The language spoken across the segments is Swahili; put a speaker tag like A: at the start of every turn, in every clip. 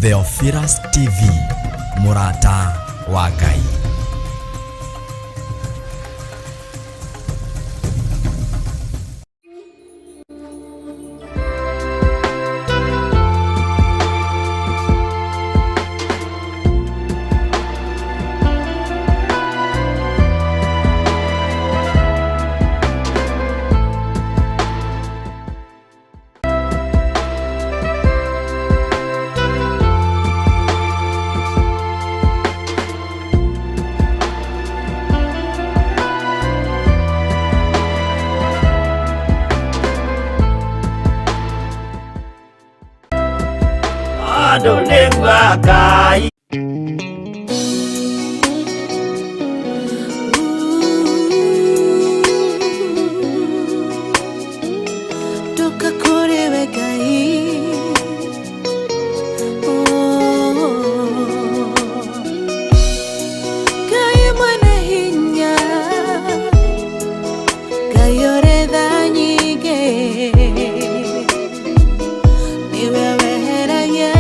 A: Theophilus TV, Murata wa Ngai.
B: Ngai toka kurewe Ngai Ngai mwana hinya Ngai oretha nyingi niwe weheragia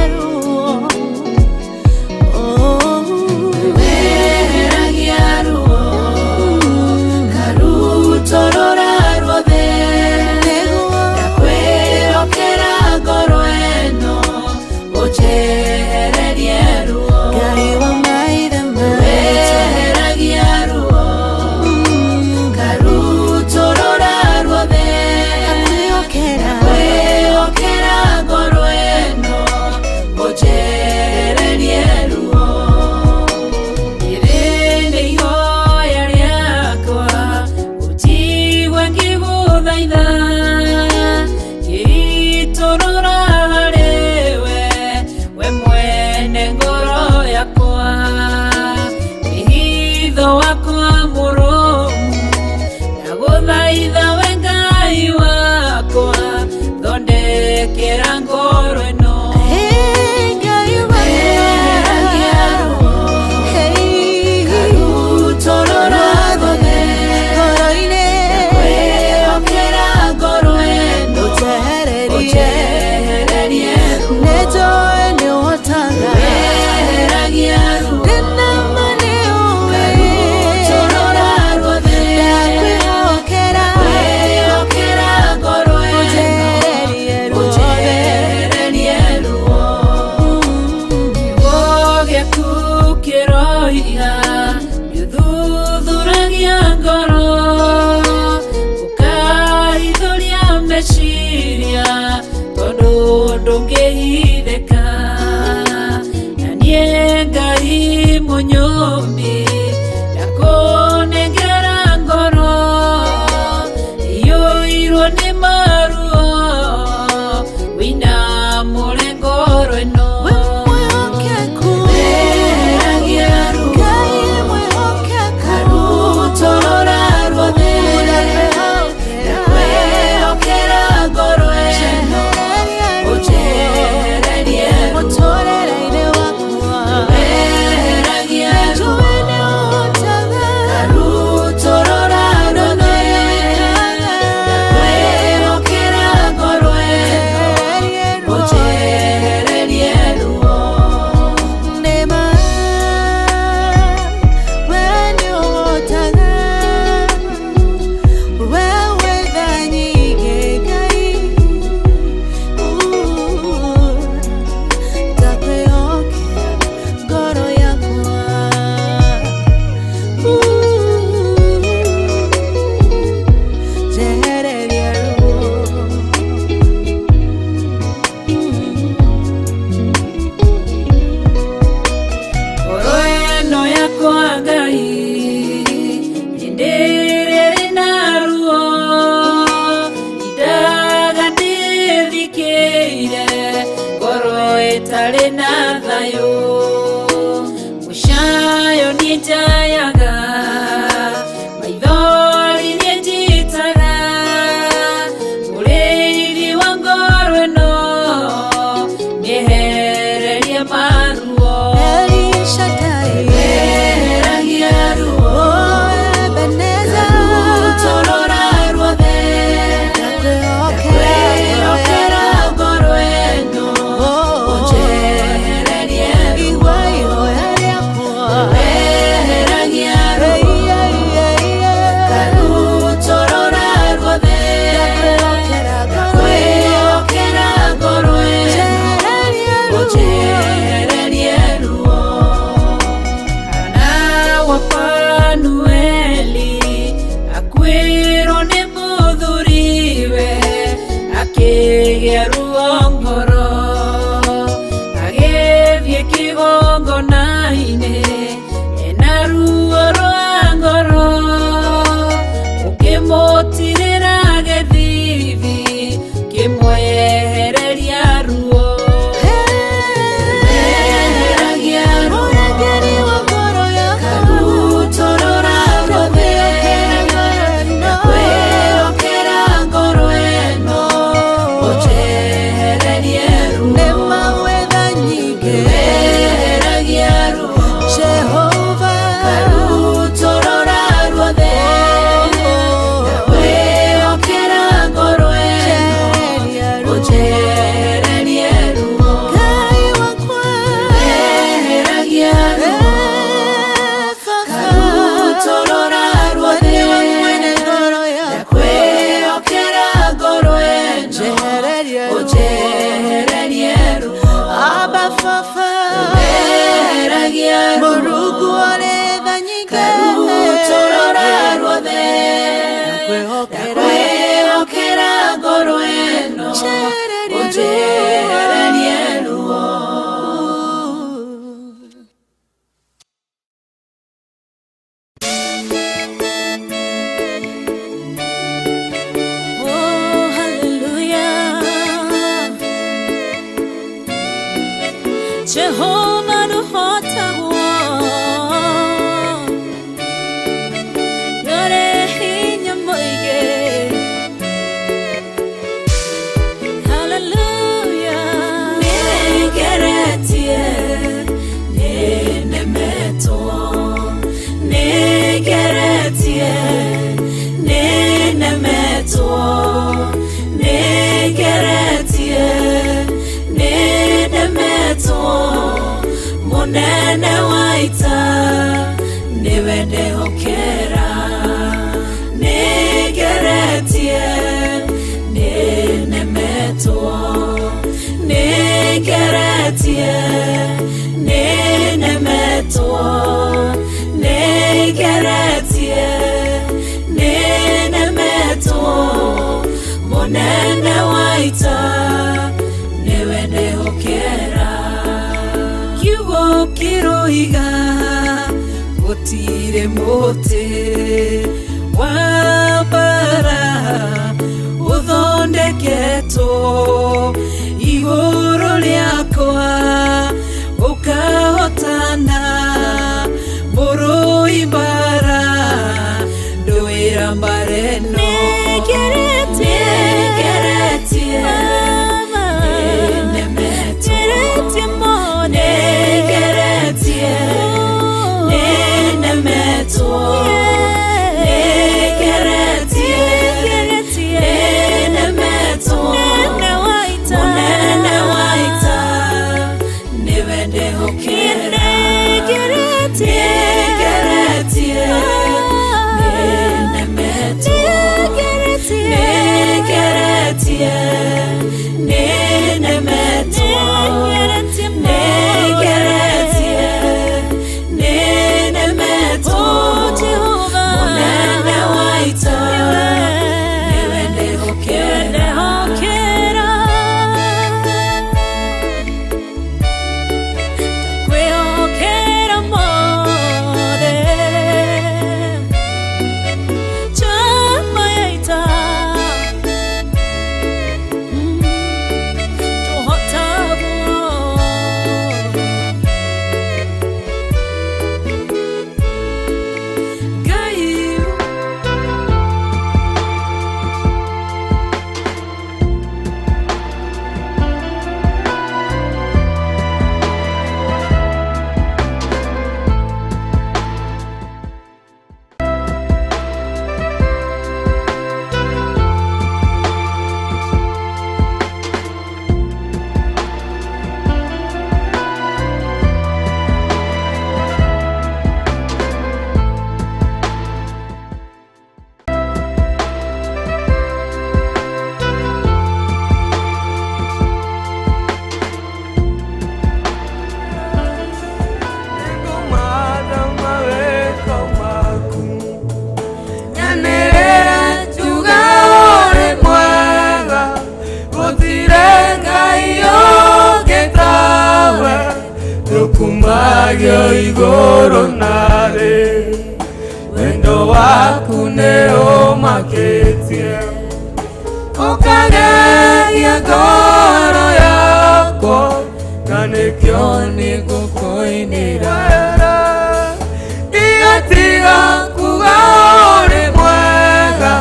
C: ruongoro agethie kigongonaine ena ruo rwa ngoro ukimotirira gethithi kimwehereria ruo Jehovah no hota yore hinya moige hallelujah negeretie nenemeto negeretie nenemeto negeretie nenemeto Monene waita niwende hokera negeretie nenemeto negeretie nenemeto negeretie nenemeto monene waita niwende hokera kiroiga gutire muti wabara uthondeketo iguru riakwa ukahotana muruibara nduira mbareno
D: kumagio igoro nare wendo waku neo maketie ukageria ngoro yako na nikyo nigukoinira igatiga kuga uri mwega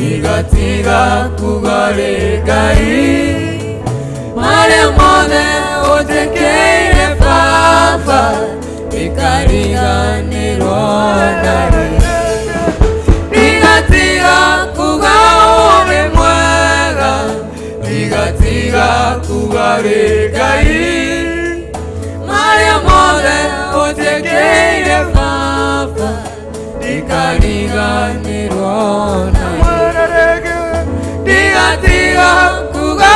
D: igatiga kuga ri Ngai maria mothe utekeire Baba ikariganirwo nawe igatiga kuga uri mwega igatiga kuga ri Ngai maria mothe utekeire Baba ikariganirwo nawe igatiga kuga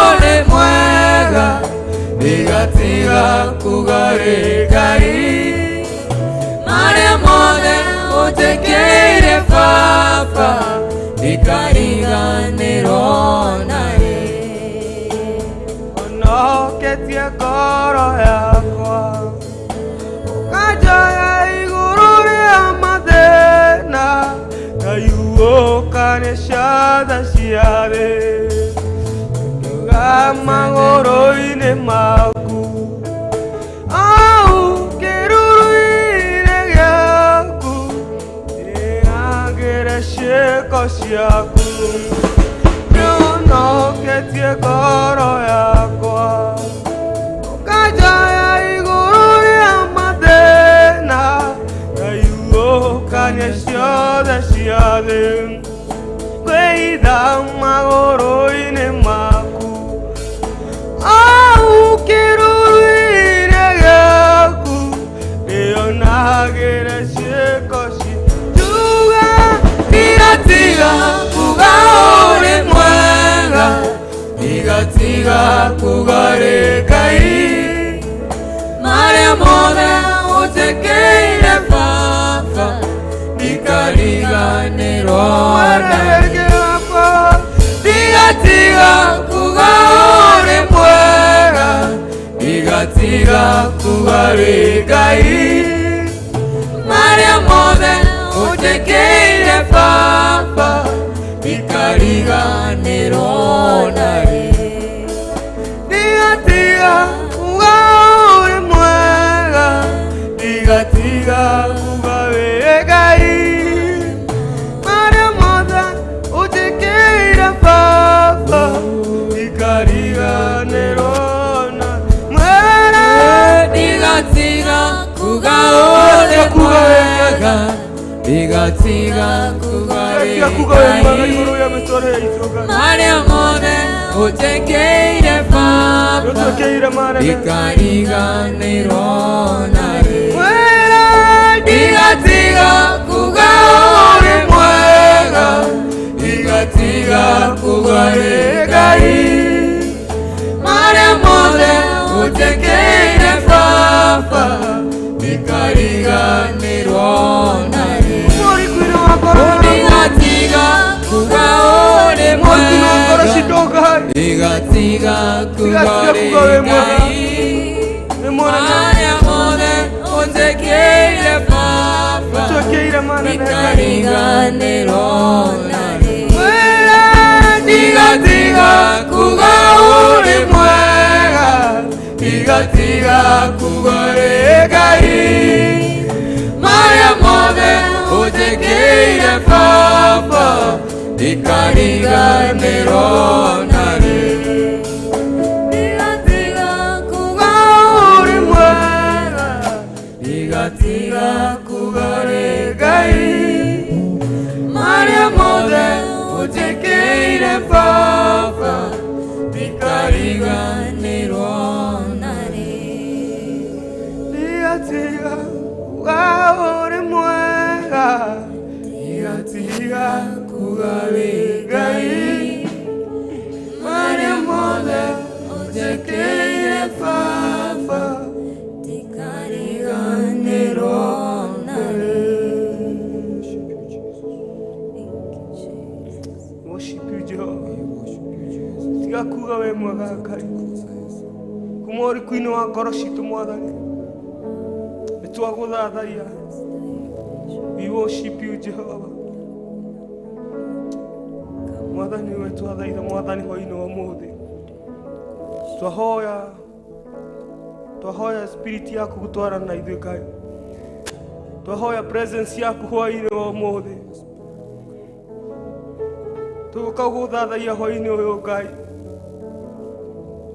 D: uri mwega igatiga kuga ri Ngai maria mothe utekeire Baba ikariganirwo nawe onoketie ngoro yakwa ukanjoya iguru ria mathina ngayuũkanisha tha ciathĩ ngiuga magũrũ-inĩ maku au kĩruru-inĩ gĩaku ndĩagĩre ciĩko ciaku nĩũnoketie ngoro yakwa ũkanjoya igũrũ rĩa mathĩna ngayuũkania ciothe cia thĩ kwĩitha magũrũ-inĩ maku au kĩruru-inĩ gĩaku ndĩonagĩre ciĩko ciuga igatiga kuga ũrĩ mwega igatiga kuga rĩ Ngai marĩa mothe ũtekeire Baba ikariganĩrwo nawe igatiga kuga ũrĩ mwega igatiga kuga rĩ Ngai marĩa mothe ũtekeire Baba ikariganĩrwo nawe igatiga kuga ũrĩ mwega igatiga kuga rĩ Ngai marĩa mothe ũtekeire Baba ikariganĩrwo igatiga kuga ũrĩ mwega igatiga kuga rĩ Ngai marĩa mothe ũtekeire Baba ikariganĩrwo nawe igatiga kuga ũrĩ mwega igatiga kuga rĩ Ngai marĩa mothe ũtekeire Baba ikariganĩrwo nawe igatiga kuga ũrĩ mwega igatiga kuga rĩ Ngai marĩa mothe ũtekeire Baba ikariganĩrwo nawe igatiga kuga ũrĩ mwega igatiga kuga rĩ Ngai marĩa mothe ũtekeire Baba ikariganĩrwo nawe igatiga kuga ũrĩ mwega igatiga kuga rĩ Ngai marĩa mothe ũtekeire Baba ikariganĩrwo nawe igatiga kuga ũrĩ mwega igatiga kuga rĩ Ngai marĩa mothe ũtekeire Baba ikariganĩrwo nawe. Worship you, Jehovah. Tiga kuga we mwega Ngai kuma ũrĩ kwinĩ wa ngoro citũ Mwathani Nitwaguthathaiya. We worship you, Jehovah. Mwathani we twathaitha Mwathani hwainĩ wa ũmũthĩ. Twahoya spirit yaku gũtwarana na ithuĩ Ngai. Twahoya presence yaku hwainĩ wa ũmũthĩ. Tũgũka gũthathaiya hwainĩ ũyũ Ngai.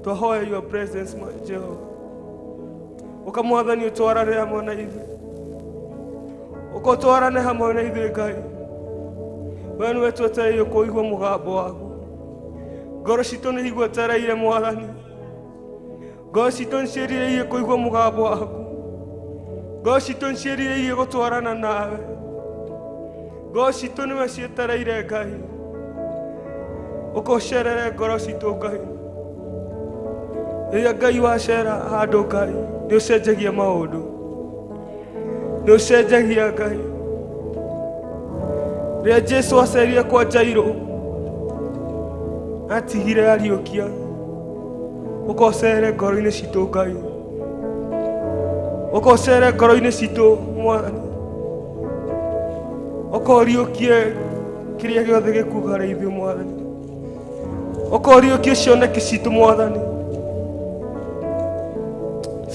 D: Twahoya your presence, my Jehovah. Ũka Mwathani ũtwarane hamwe na ithuĩ. Ũka ũtwarane hamwe na ithuĩ Ngai. We nĩwe twetereire kũigua mũgambo waku. Ngoro citũ nĩ igwetereire Mwathani. Ngoro citũ nĩciĩrirĩirie kũigua mũgambo waku. Ngoro citũ nĩciĩrirĩirie gũtwarana nawe. Ngoro citũ nĩwe cietereire Ngai. Ũka ũcerere ngoro citũ Ngai. Rĩrĩa Ngai wacera handũ Ngai, nĩũcenjagia maũndũ. Nĩũcenjagia Ngai. Rĩrĩa Jesu acerire kwa Jairũ, atigire ariũkia. Ũka ũcere ngoro-inĩ citũ Ngai. Ũka ũcere ngoro-inĩ citũ Mwathani. Ũka ũriũkie kĩrĩa gĩothe gĩkuga harĩ ithuĩ Mwathani. Ũka ũriũkie cioneki citũ Mwathani.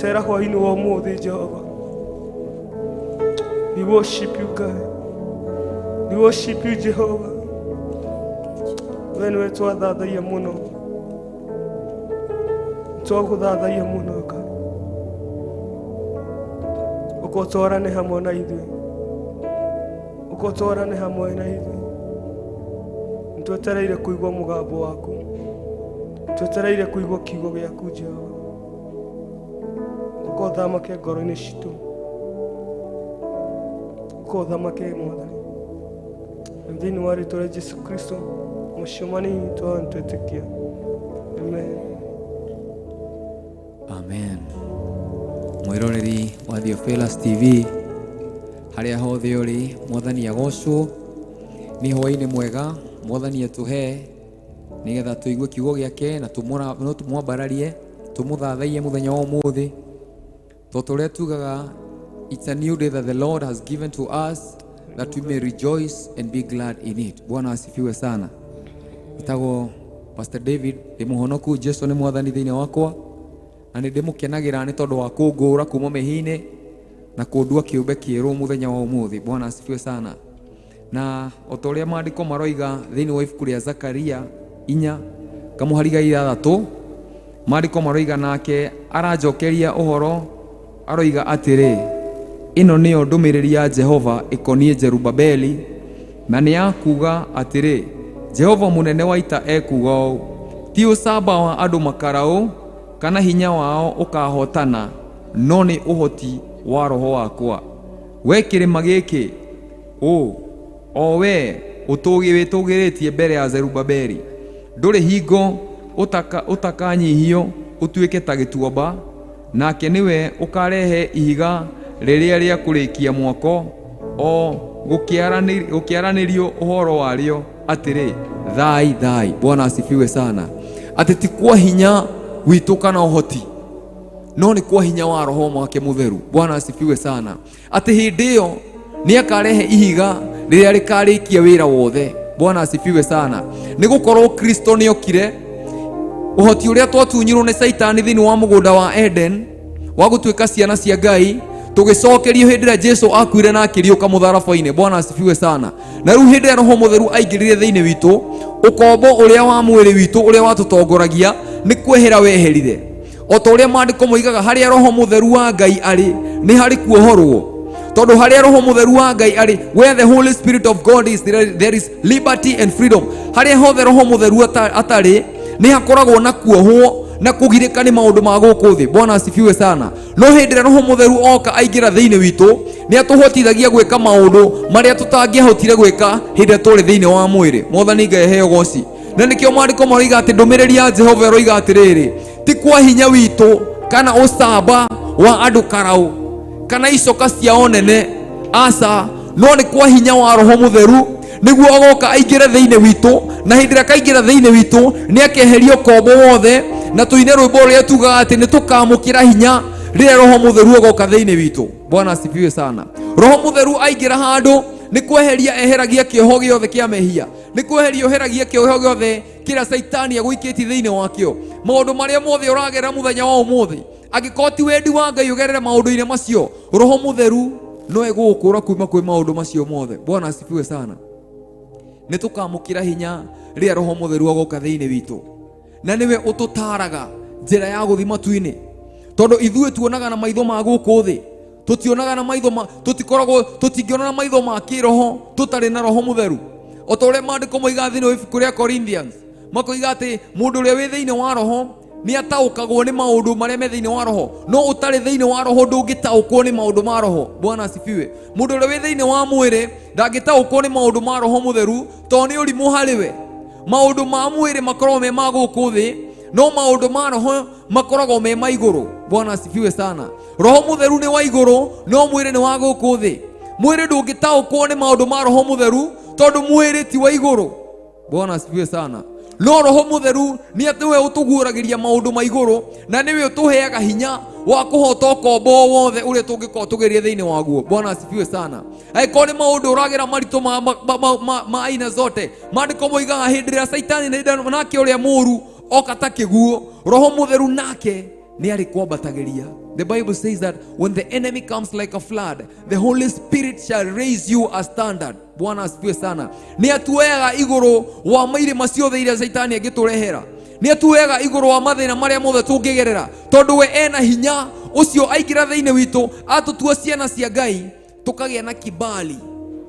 D: Cera hwainĩ wa ũmũthĩ Jehova. We worship you God. We worship you Jehovah. We nĩwe twathathaiya mũno. Twagũthathaiya mũno Ngai. Ũka ũtwarane hamwe na ithuĩ. Ũka ũtwarane hamwe na ithuĩ. Nĩtwetereire kũigua mũgambo waku. Twetereire kũigua kiugo gĩaku Jehova. Ũka ũthamake ngoro-inĩ citũ. Ũka ũthamake Mwathani. Thĩinĩ wa rĩĩtwa rĩa Jesu Kristo mũcomani twĩtĩkia. Amen.
E: Amen. Mwĩroreri wa Theophilus TV harĩa hothe ũrĩ, Mwathani agocwo. Nĩ hwaĩ-inĩ mwega Mwathani atũhe nĩgetha tũigue kiugo gĩake na tũmwambararie, tũmũthathaiye mũthenya wa ũmũthĩ. Tondũ ũrĩa tugaga, it's a new day that the Lord has given to us, that we may rejoice and be glad in it. Bwana asifiwe sana. Itago Pastor David, mũhonoku Jesu nĩ Mwathani thĩinĩ wakwa, na nĩ ndĩmũkenagĩra nĩ tondũ wa kũngũũra kuma mĩhi-inĩ na kũndua kĩũmbe kĩerũ mũthenya wa ũmũthĩ. Bwana asifiwe sana. Na o ta ũrĩa maandĩko maroiga thĩinĩ wa ibuku rĩa Zakaria 4:6, maandĩko maroiga nake aranjokeria ũhoro, aroiga atĩrĩ, ĩno nĩyo ndũmĩrĩri ya Jehova ĩkoniĩ Jerubabeli, na nĩ ya kuuga atĩrĩ, Jehova mũnene wa ita ekuuga ũũ, ti ũcamba wa andũ makaraũ kana hinya wao ũkahotana, no nĩ ũhoti wa Roho wakwa. We kĩrĩma gĩkĩ, o we wĩtũgĩrĩtie mbere ya Zerubabeli, ndũrĩ hingo ũtakanyihio ũtuĩke ta gĩtuamba, nake nĩwe ũkarehe ihiga rĩrĩa rĩa kũrĩkia mwako, o gũkĩaranĩrio ũhoro warĩo atĩrĩ, thai thai. Bwana asifiwe sana. Atĩ ti kwa hinya witũ kana ũhoti, no nĩ kwa hinya wa Roho wake Mũtheru. Bwana asifiwe sana. Atĩ hĩndĩ ĩyo nĩ akarehe ihiga rĩrĩa rĩkarĩkia wĩra wothe. Bwana asifiwe sana. Nĩ gũkorwo Kristo nĩ okire, ũhoti ũrĩa twatunyirwo nĩ Saitani thĩinĩ wa mũgũnda wa Eden wa gũtuĩka ciana cia Ngai, tũgĩcokerio hĩndĩ ĩrĩa Jesu akuire na akĩriũka mũtharaba-inĩ. Bwana asifiwe sana. Na rĩu hĩndĩ ĩrĩa Roho Mũtheru aingĩrire thĩinĩ witũ, ũkombo ũrĩa wa mwĩrĩ witũ ũrĩa watũtongoragia nĩ kwehera weherire. O ta ũrĩa maandĩko moigaga, harĩa Roho Mũtheru wa Ngai arĩ nĩ harĩ kuohorwo. Tondũ harĩa Roho Mũtheru wa Ngai arĩ, where the Holy Spirit of God is, there is liberty and freedom. Harĩa hothe Roho Mũtheru atarĩ, nĩ hakoragwo na kuohwo na kũgirĩka nĩ maũndũ ma gũkũ thĩ. Bwana asifiwe sana. No hĩndĩ ĩrĩa Roho Mũtheru oka aingĩra thĩinĩ witũ, nĩ atũhotithagia gwĩka maũndũ marĩa tũtangĩahotire gwĩka hĩndĩ ĩrĩa tũrĩ thĩinĩ wa mwĩrĩ. Mwathani Ngai aheo goci. Na nĩkĩo maandĩko maroiga atĩ ndũmĩrĩri ya Jehova ĩroiga atĩrĩrĩ, ti kwa hinya witũ kana ũcamba wa andũ karaũ kana icoka ciao nene, aca, no nĩ kwa hinya wa Roho Mũtheru, nĩguo agoka aingĩre thĩinĩ witũ, na hĩndĩ ĩrĩa kaingĩra thĩinĩ witũ nĩ akeheria ũkombo wothe, na tũine rwĩmbo rũrĩa tugaga atĩ nĩ tũkamũkĩra hinya rĩrĩa roho mũtheru agoka thĩinĩ witũ. Bwana asifiwe sana. Roho mũtheru aingĩra handũ nĩ kweheria eheragia kĩoho gĩothe kĩa mehia, nĩ kweheria oheragia kĩoho gĩothe kĩrĩa Saitani agũikĩtie thĩinĩ wakĩo. Maũndũ marĩa mothe ũragerera mũthenya wa ũmũthĩ, angĩkorwo ti wendi wa Ngai ũgerere maũndũ-inĩ macio, roho mũtheru no egũgũkũra kuma kwĩ maũndũ macio mothe. Bwana asifiwe sana. Nĩ tũkamũkĩra hinya rĩrĩa roho mũtheru agoka thĩinĩ witũ, na nĩwe ũtũtaraga njĩra ya gũthiĩ matu-inĩ, tondũ ithuĩ tuonaga na maitho ma gũkũ thĩ, tutionaga na maitho tutingĩona na maitho ma kĩroho tũtarĩ na roho mũtheru. O ta ũrĩa maandĩko moiga thĩinĩ wa ibuku rĩa Corinthians, makoiga atĩ mũndũ ũrĩa wĩ thĩinĩ wa roho nĩ ataũkagwo nĩ maũndũ marĩa me thĩinĩ wa roho, no ũtarĩ thĩinĩ wa roho ndũngĩtaũkwo nĩ maũndũ ma roho. Bwana asifiwe. Mũndũ ũrĩa wĩ thĩinĩ wa mwĩrĩ ndangĩtaũkwo nĩ maũndũ ma roho mũtheru, tondũ nĩ ũrimũ harĩ we. Maũndũ ma mwĩrĩ makoragwo me ma gũkũ thĩ, no maũndũ ma roho makoragwo me ma igũrũ. Bwana asifiwe sana. Roho mũtheru nĩ wa igũrũ, no mwĩrĩ nĩ wa gũkũ thĩ. Mwĩrĩ ndũngĩtaũkwo nĩ maũndũ ma roho mũtheru, tondũ mwĩrĩ ti wa igũrũ. Bwana asifiwe sana. No roho mũtheru nĩ atĩ we ũtũguũragĩria maũndũ ma igũrũ, na nĩwe ũtũheaga hinya wa kũhota ũkombo wothe ũrĩa tũngĩkorwo tũgerie thĩinĩ waguo. Bwana asifiwe sana. Angĩkorwo nĩ maũndũ ũragera maritũ ma aina zote, maandĩko moigaga hĩndĩ ĩrĩa Saitani nake ũrĩa mũũru oka ta kĩguũ, roho mũtheru nake nĩ arĩ kwambatagĩria. The Bible says that when the enemy comes like a flood, the Holy Spirit shall raise you a standard. Bwana asifiwe sana. Nĩ atuoyaga igũrũ wa mairĩ macio iria Saitani angĩtũrehera. Nĩ atuoyaga igũrũ wa mathĩna marĩa mothe tũngĩgerera, tondũ we ena hinya ũcio aingĩra thĩinĩ witũ, atũtua ciana cia Ngai, tũkagĩa na kibali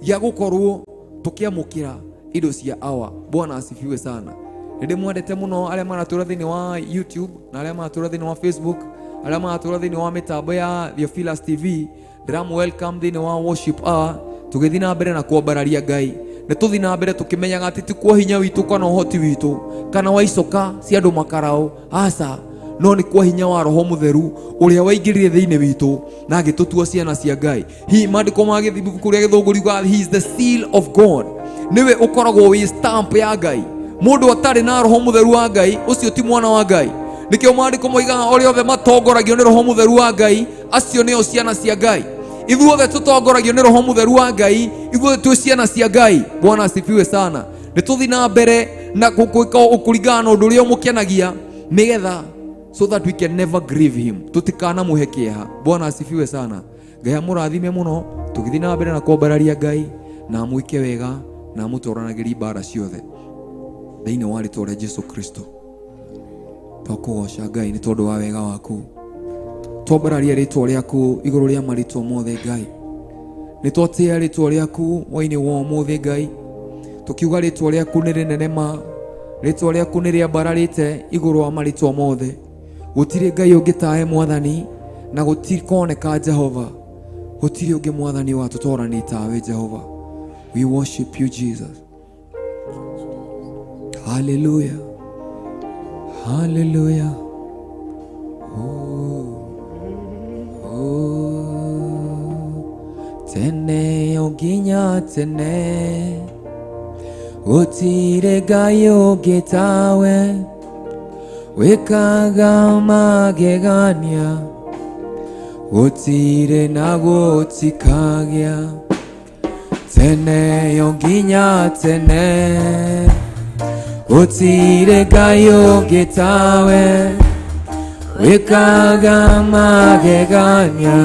E: gĩa gũkorwo tũkĩamũkĩra indo cia awa. Bwana asifiwe sana. Nĩ mwendete mũno arĩa maratũra thĩinĩ wa YouTube na arĩa maratũra thĩinĩ wa Facebook, arĩa maratũra thĩinĩ wa mĩtambo ya Theophilus TV. Ndĩramu welcome thĩinĩ wa worship hour, tũgĩthiĩ na mbere na kuambararia Ngai. Nĩ tũthiĩ na mbere tũkĩmenyaga atĩ ti kwa hinya witũ kana ũhoti witũ kana wa icoka cia andũ makaraũ, aca, no nĩ kwa hinya wa roho mũtheru ũrĩa waingĩrire thĩinĩ witũ na agĩtũtua ciana cia Ngai. Maandĩko ma Gĩthũngũ rĩa Gĩthũngũ riugaga he is the seal of God. Nĩwe ũkoragwo wĩ stamp ya Ngai. Mũndũ atarĩ na roho mũtheru wa Ngai, ũcio ti mwana wa Ngai. Nĩkĩo maandĩko moigaga ũrĩa othe matongoragio nĩ roho mũtheru wa Ngai, acio nĩo ciana cia Ngai. Ithuothe tũtongoragio nĩ roho mũtheru wa Ngai, ithuothe twĩ ciana cia Ngai. Bwana asifiwe sana. Nĩ tũthiĩ na mbere na kũringana na ũndũ ũrĩa ũmũkenagia, nĩgetha so that we can never grieve him, tũtikanamũhe kĩeha. Bwana asifiwe sana. Ngai amũrathime mũno, tũgĩthiĩ na mbere na kuambararia Ngai na amwĩke wega na amũtũranagĩrie mbara ciothe thĩinĩ wa rĩĩtwa rĩa Jesũ Kristo. Twakũgoca Ngai nĩ tondũ wa wega waku. Twambararia rĩĩtwa rĩaku igũrũ rĩa marĩĩtwa mothe Ngai. Nĩ twatĩĩa rĩĩtwa rĩaku hwaĩ-inĩ wa ũmũthĩ Ngai, tũkiuga rĩĩtwa rĩaku nĩ rĩnene ma, rĩĩtwa rĩaku nĩ rĩambararĩte igũrũ wa marĩĩtwa mothe. Gũtirĩ Ngai ũngĩ tawe Mwathani, na gũtikoneka Jehova, gũtirĩ ũngĩ Mwathani wa tũtũũrani tawe Jehova. We worship you Jesus. Hallelujah. Hallelujah. Tene onginya tene, gũtirĩ Ngai ũngĩ tawe, wĩkaga magegania, gũtirĩ na gũtikagĩa. Tene onginya tene, gũtirĩ Ngai ũngĩ tawe, wĩkaga magegania,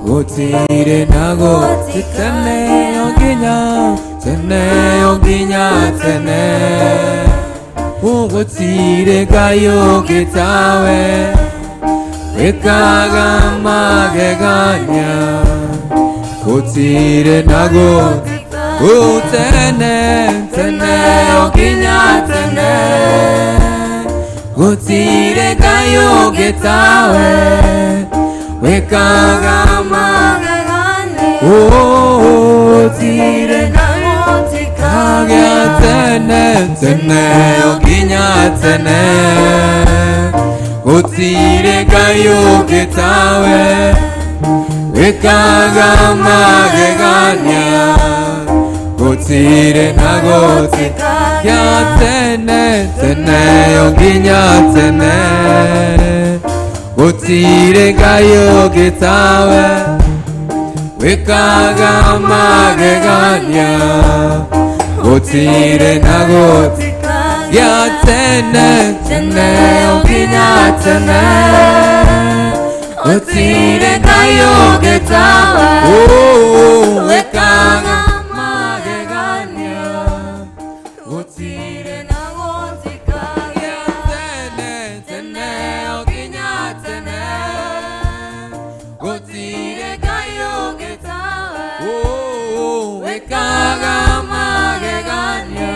E: gũtirĩ na gũtikagĩa. Tene onginya tene, onginya tene, gũtirĩ Ngai ũngĩ tawe, wĩkaga magegania, gũtirĩ na gũtikagĩa. Tene tene onginya tene, gũtirĩ Ngai ũngĩ tawe, wĩkaga magegania, gũtirĩ na gũtikagĩa. Tene tene onginya tene, gũtirĩ Ngai ũngĩ tawe, wĩkaga magegania, gũtirĩ na gũtikagĩa. Tene tene onginya tene, gutire ngayo gitawe wikaga magegania gutire na gutikagia tene tene okinya tene gutire ngayo gitawe wikaga magegania gutire na gutikagia tene tene okinya tene gutire ngayo gitawe wikaga magegania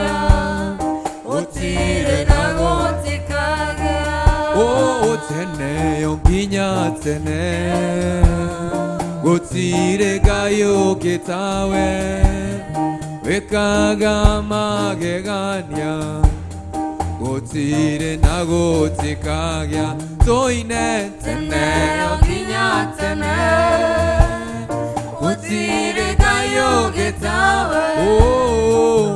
E: gutire na gutikagia tene okinya tene gutire ngayo gitawe wikaga magegania gutire na gutikagia toine tene okinya tene gutire ngayo gitawe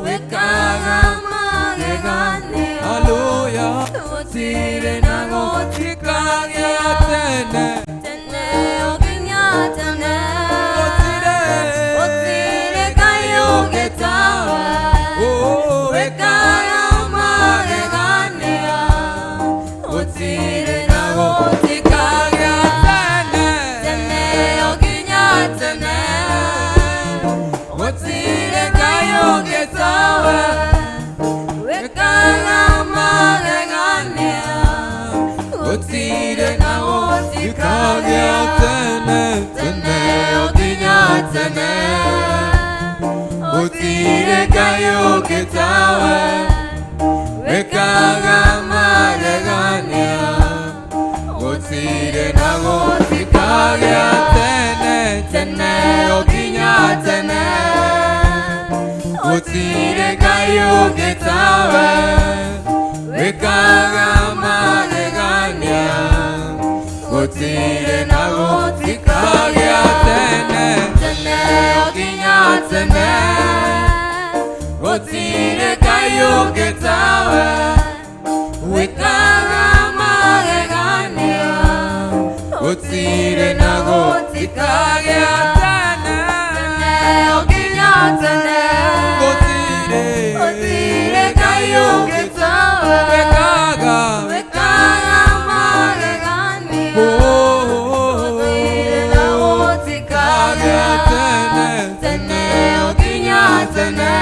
E: wikaga magegania haleluya gutire na gutikagia tene tene okinya tene gutire ngayo gitawe wikaga magegania gutire na gutikagia tene tene okinya tene gutire ngayo gitawe wikaga magegania gutire na gutikagia tene tene okinya tene gutire ngayo gitawe wikaga magegania gutire na gutikagia tene tene okinya tene gutire ngayo gitawe wikaga magegania gutire na gutikagia tene tene okinya tene gutire ngayo gitawe wikaga magegania gutire na gutikagia tene tene okinya tene gutire ngayo gitawe wikaga magegania gutire na gutikagia tene tene okinya tene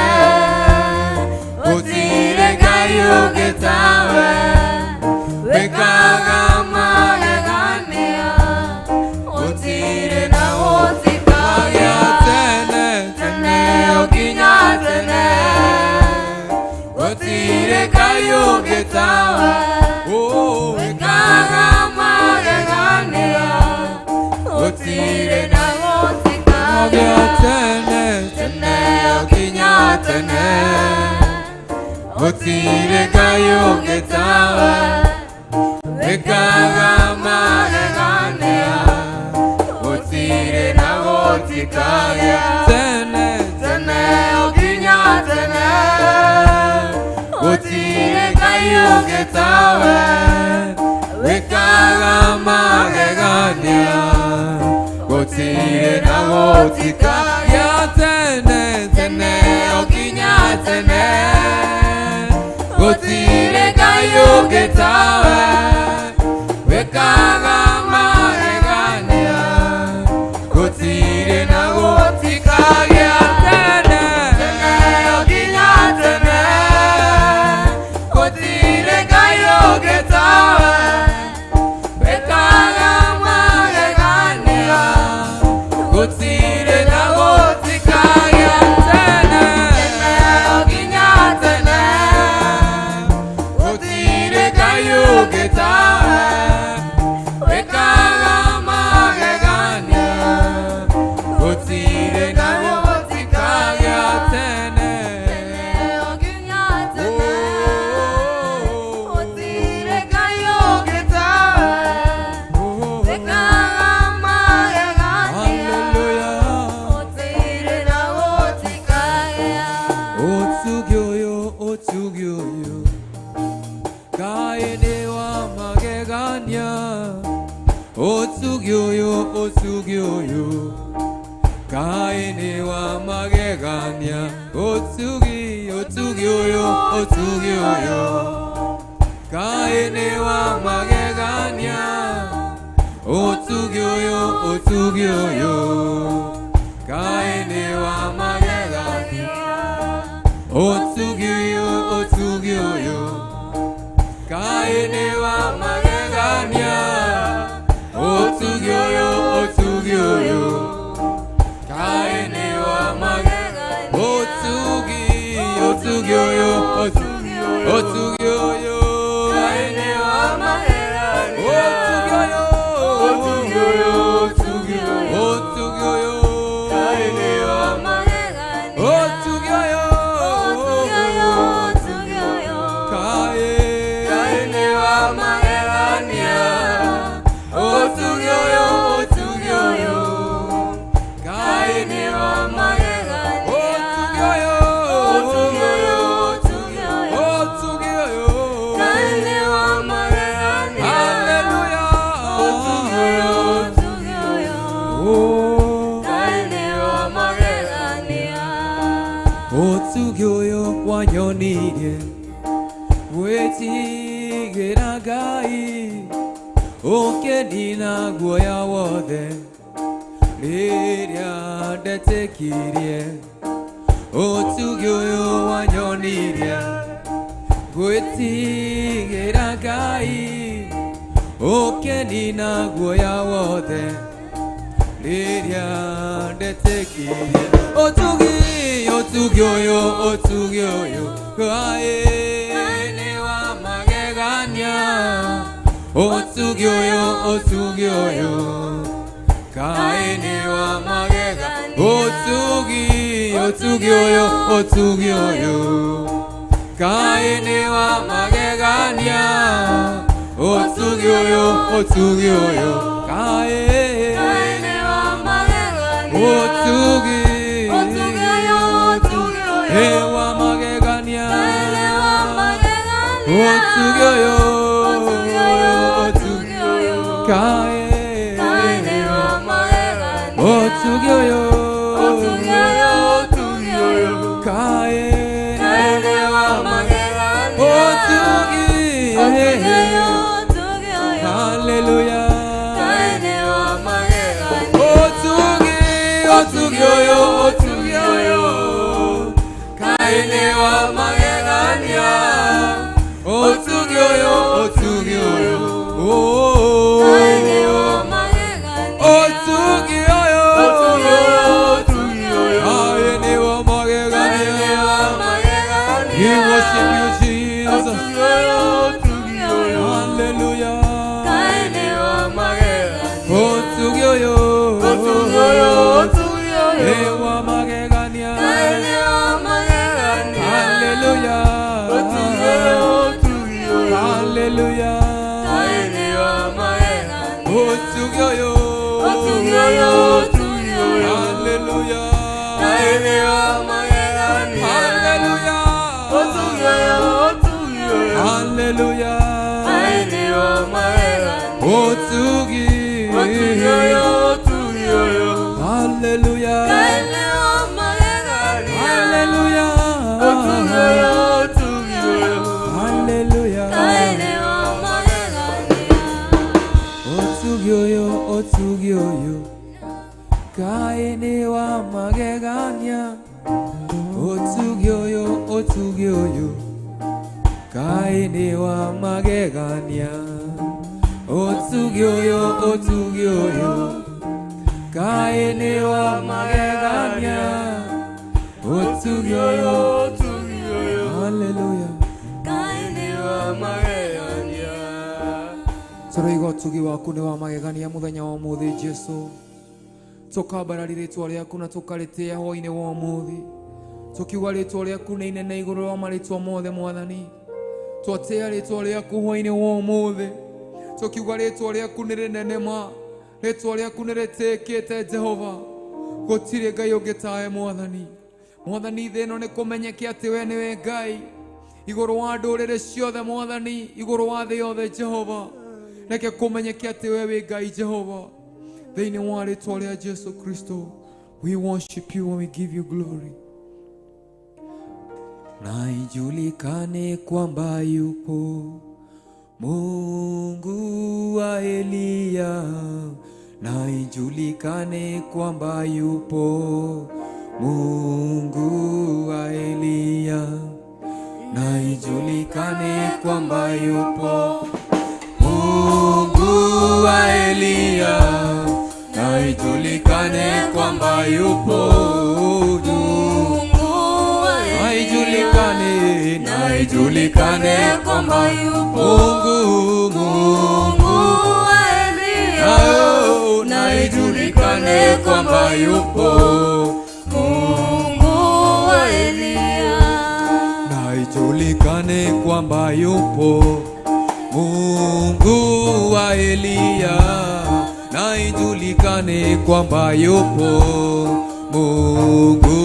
E: gutire ngayo gitawe wikaga magegania gutire na gutikagia tene tene okinya tene gutire ngayo gitawe wikaga magegania gutire na gutikagia tene tene okinya tene gutire ngayo gitawe wikaga magegania gutire na gutikagia tene tene okinya tene gutire ngayo gitawe wikaga magegania gutire na gutikagia tene tene okinya tene gutire ngayo gitawe wikaga magegania gutire na gutikagia tene tene okinya tene gutire ngayo gitawe wikaga magegania gutire na gutikagia tene tene okinya tene gutire ngayo gitawe wikaga magegania gutire na gutikagia tene okinya tene gutire ngayo gitawe wikaga magegania gutire na gutikagia otugyoyo kaende wa magegania Otugyoyo, otugyoyo, kaine wa magegania. Otugi, otugyoyo, otugyoyo, kaine wa magegania. Otugyoyo, otugyoyo, kaine wa magegania. Otugyoyo, otugyoyo, kaine wa magegania. Otugyoyo, otugyoyo, kaine wa magegania. Otugi, otugyoyo, otugyoyo, kaine wa magegania. Otugyoyo, otugyoyo, otugyoyo, kaine wa magegania. Otugyoyo, otugyoyo, kaine wa magegania. Otugyoyo, otugyoyo, kaine wa magegania. Otugyoyo, otugyoyo, otugyoyo, kaine wa magegania. Hallelujah. Otugyoyo, otugyoyo, kaine wa magegania. Otugyoyo wanyonirie gwetigĩra Ngai ũkĩnina guoya wothe rĩrĩa ndetĩkirie. Otugyoyo wanyonirie gwĩtigĩra Ngai ũkĩnina guoya wothe rĩrĩa ndetĩkirie. Otugi, otugyoyo, otugyoyo, kaine wa magegania. Otugyoyo, otugyoyo, kaine wa magegania. Otugi, otugyoyo, otugyoyo, kaine wa magegania. Otugyoyo, otugyoyo, kaine wa magegania. Otugi, otugyoyo, otugyoyo, wa magegania. Otugyoyo, kaine wa magegania. Otugyoyo, otugyoyo, kaine wa magegania. Otugi, hallelujah, kaine wa magegania. Otugi, otugyoyo, otugyoyo, kaine wa magegania. Otugyoyo, otugyoyo, kaine wa magegania. Otugyoyo, otugyoyo, kaine wa magegania. We worship you, Jesus. Hallelujah, kaine wa magegania. Otugyoyo, otugyoyo, wa magegania. Hallelujah, hallelujah, kaine wa magegania. Otugyoyo, otugyoyo, hallelujah, kaine wa magegania. Hallelujah, hallelujah, kaine wa magegania. Otugi, otugyoyo, hallelujah, kaine wa magegania. Hallelujah, hallelujah, kaine wa magegania. Otugyoyo, otugyoyo, kaine wa magegania. Otugyoyo, otugyoyo, kaine wa magegania. Otugyoyo, otugyoyo, kaine wa magegania. Otugyoyo, hallelujah, kaine wa magegania. Tũroiga ũtugi waku nĩ wa magegania mũthenya wa ũmũthĩ Jesũ. Tũkambarari rĩtwa rĩaku na tũkarĩtĩĩa hwaĩ-inĩ wa ũmũthĩ. Tũkiuga rĩtwa rĩaku nĩ inene igũrũ wa marĩtwa mothe Mwathani. Twatĩĩa rĩtwa rĩaku hwaĩ-inĩ wa ũmũthĩ. Tũkiuga rĩtwa rĩaku nĩ rĩnene ma. Rĩtwa rĩaku nĩ rĩtĩkĩte Jehova. Gũtirĩ Ngai ũngĩ tawe Mwathani. Mwathani thĩ ĩno nĩ kũmenyeke atĩ we nĩwe Ngai igũrũ wa ndũrĩrĩ ciothe Mwathani, igũrũ wa thĩ yothe Jehova. reke kumenyeke ati wewe Ngai Jehova thĩinĩ wa rĩĩtwa rĩa Jesu Kristo. We worship you and we give you glory. Na ijulikane kwamba yupo Mungu wa Eliya, na ijulikane kwamba yupo Mungu wa Eliya, na ijulikane kwamba yupo Mungu wa Eliya, na ijulikane kwamba yupo na ijulikane, na ijulikane kwamba yupo Mungu wa Eliya, na ijulikane kwamba yupo Mungu wa Eliya, na ijulikane kwamba yupo Mungu wa Eliya, na ijulikane kwamba yupo Mungu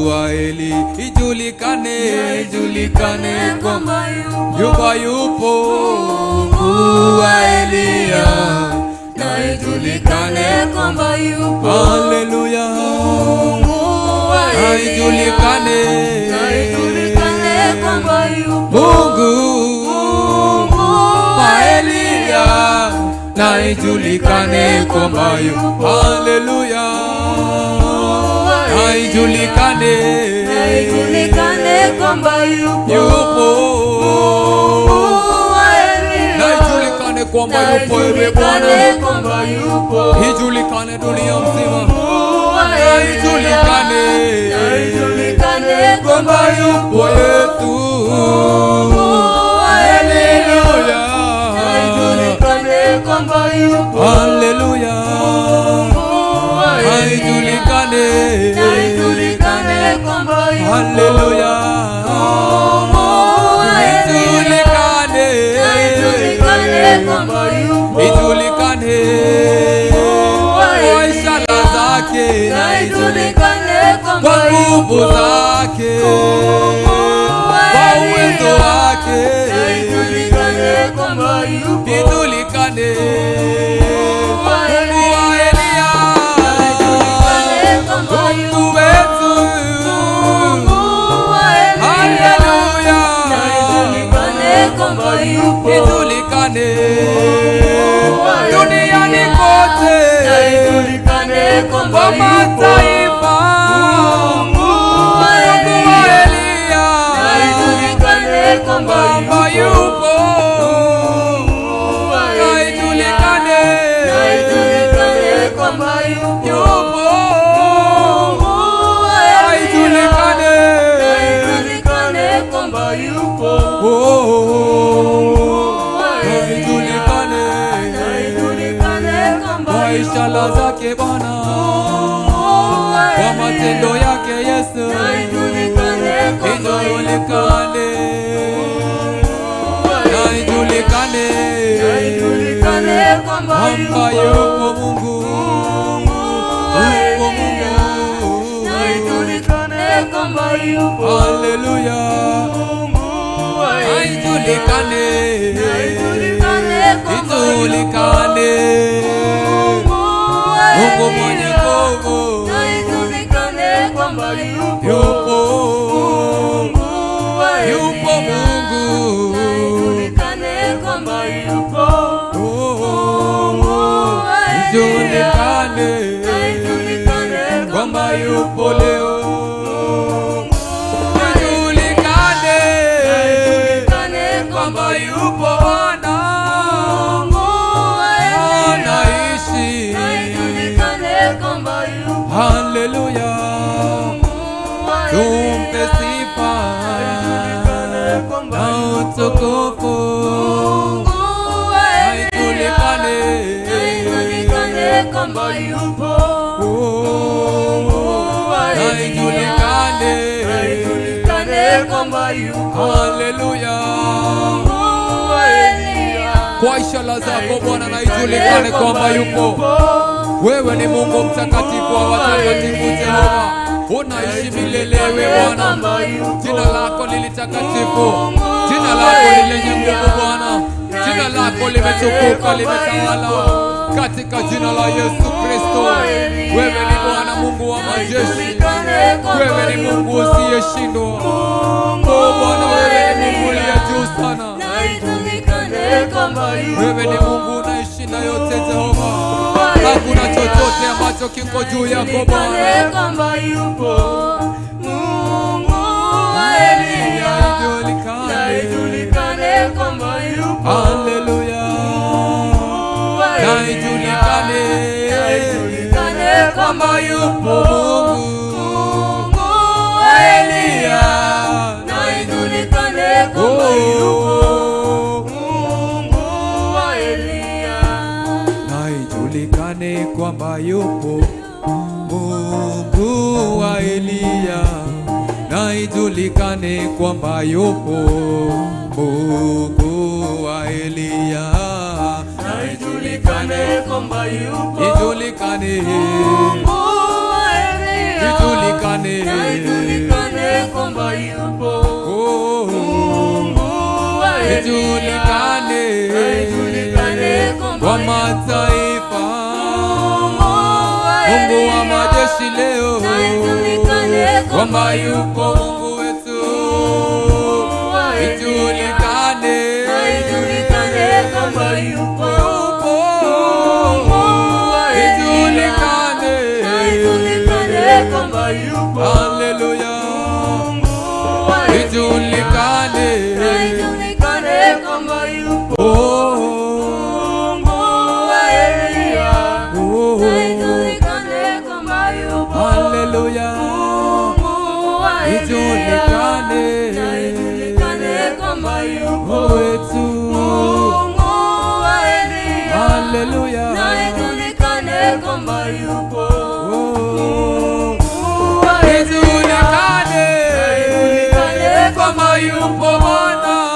E: wa Eliya, ijulikane, ijulikane kwamba yupo Mungu wa Eliya, na ijulikane kwamba yupo haleluya na ijulikane kwamba yupo Mungu wa Eliya, na ijulikane kwamba yupo haleluya na ijulikane kwamba yupo na ijulikane kwamba yupo ewe Bwana, ijulikane dunia mzima, na ijulikane kwamba yupo yetu haleluya haleluya na ijulikane haleluya ijulikane kwa ishara zake, kwa nguvu zake, kwa uwezo wake, ijulikane Mungu wa Eliya, Mungu wetu haleluya ijulikane duniani kote kwa mataifa, Mungu wa Eliya kwamba yupo, na ijulikane kwamba yupo, na ijulikane kwamba yupo kwa ishara zake Bwana, kwa matendo yake Yesu, ijulikane na ijulikane kwamba yupo Mungu, haleluya ijulikane Mungu mwenye nguvu, yupo Mungu, ijulikane kwamba yupo leo, ijulikane kwamba yupo Bwana anaishi, haleluya tumpe sifa na utukufu, ijulikane kwamba yupo, na ijulikane kwamba yupo, haleluya kwa ishara zako Bwana, na ijulikane kwamba yupo. Wewe ni Mungu mtakatifu wa watakatifu Jehova, unaishi milele wewe Bwana, jina lako lilitakatifu, jina lako ni lenye nguvu Bwana, Jina lako limetukuka, limetawala katika jina la Yesu Kristo. Wewe ni Bwana Mungu wa majeshi, wewe ni Mungu usiyeshindwa. Oh Bwana, wewe ni Mungu uliye juu sana, wewe ni Mungu unayeshinda yote Jehova. Hakuna chochote ambacho kiko juu yako Bwana. Haleluya, na ijulikane kwamba yupo Mungu wa Elia, na ijulikane kwamba yupo Mungu wa Elia, na ijulikane kwamba yupo Mungu wa Elia, na ijulikane kwamba yupo Mungu wa Elia, na ijulikane kwamba yupo, ijulikane Mungu wa Elia, ijulikane, na ijulikane kwamba yupo Mungu wa Elia, ijulikane, na ijulikane kwa mataifa, Mungu wa majeshi leo, na ijulikane kwamba yupo Mungu wetu, ijulikane, na ijulikane kwamba yupo, ijulikane, na ijulikane kwamba yupo, haleluya, ijulikane, na ijulikane kwamba yupo Mungu wa Elia, na ijulikane kwamba yupo, haleluya, ijulikane, na ijulikane kwamba yupo wetu Mungu wa Elia, haleluya, na ijulikane kwamba yupo Mungu wa Elia, ijulikane kwamba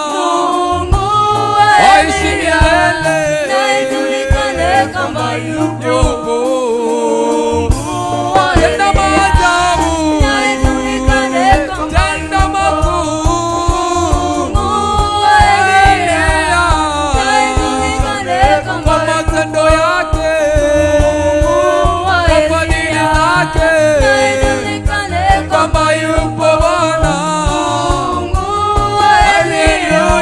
E: yupo Bwana Mungu wa Elia,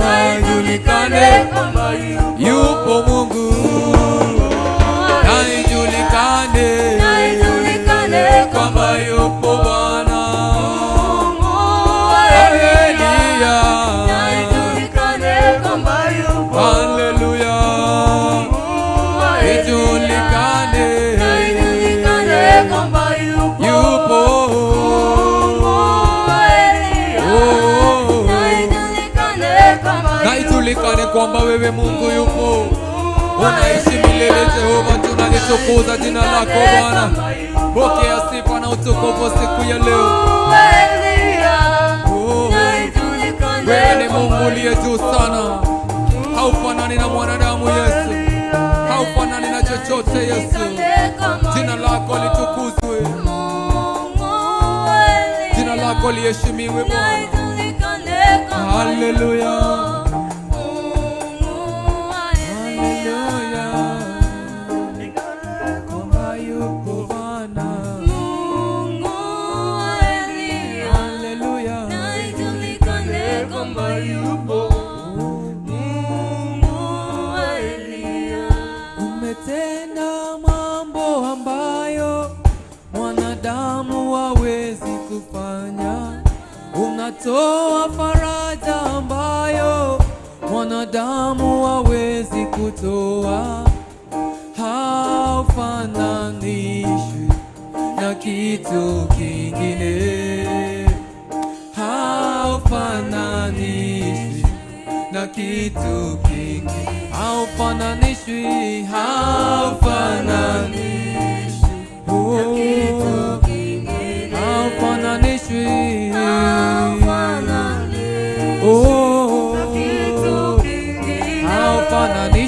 E: na ijulikane kwamba yupo kwamba wewe Mungu yupo, unaishi milele Jehova, tunalitukuza jina lako Bwana. Pokea sifa na utukufu siku ya leo. Wewe ni Mungu uliye juu sana, haufanani na mwanadamu Yesu, haufanani na chochote Yesu. Jina lako litukuzwe, jina lako liheshimiwe Bwana. Haleluya. Umetenda mambo ambayo mwanadamu hawezi kufanya, unatoa faraja ambayo mwanadamu hawezi kutoa, haufananishwi na kitu kingine, haufananishwi na kitu kingine, haufananishwi, haufananishwi na kitu kingine, haufananishwi, haufananishwi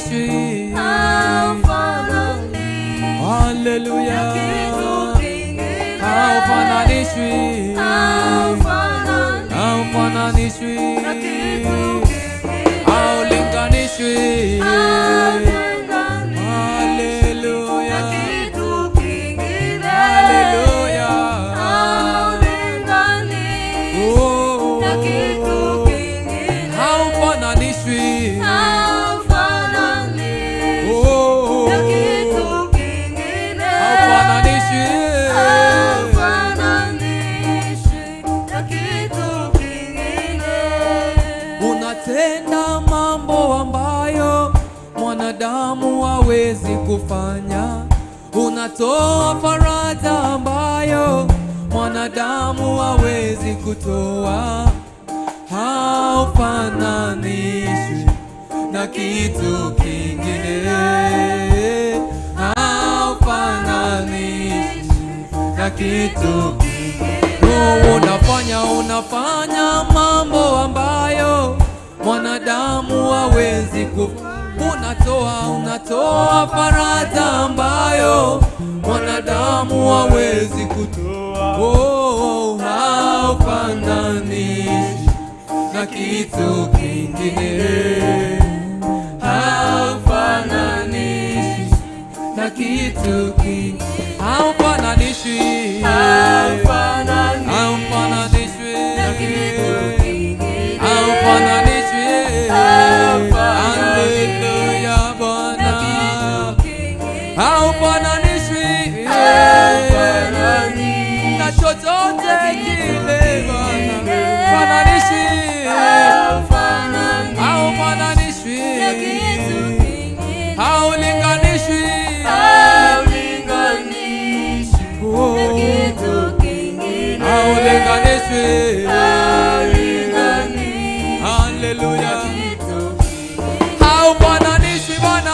E: hawezi kufanya. Unatoa faraja ambayo mwanadamu hawezi kutoa. Haufananishwi na kitu kingine. Haufananishwi na kitu kingine. Unafanya mambo ambayo mwanadamu hawezi kufanya. Unatoa faraja ambayo mwanadamu hawezi kutoa. Oh, haufananishwi na kitu kingine. Haufananishwi na kitu kingine. Haufananishwi. Haufananishwi na kitu kingine. Haufananishwi. Hallelujah Bwana. Haufananishwi na chochote kile Bwana. Haufananishwi. Haufananishwi. Haulinganishwi. Haulinganishwi. Hallelujah. Haufananishwi Bwana.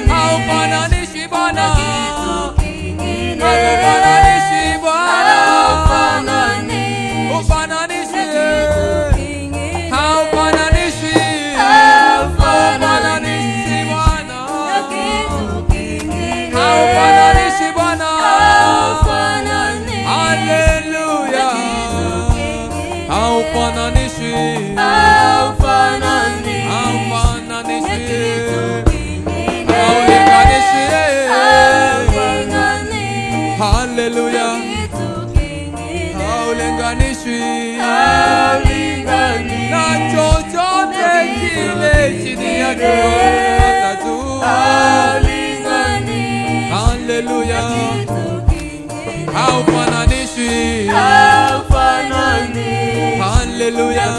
E: Haufananishwi Bwana. Haufananishwi Bwana. Haufananishwi. Haufananishwi. Haufananishwi Bwana. Haufananishwi Bwana. Hallelujah. Haufananishwi. Hallelujah. Haulinganishwi na chochote kile chini ya jua tu. Hallelujah. Haufananishwi. Hallelujah.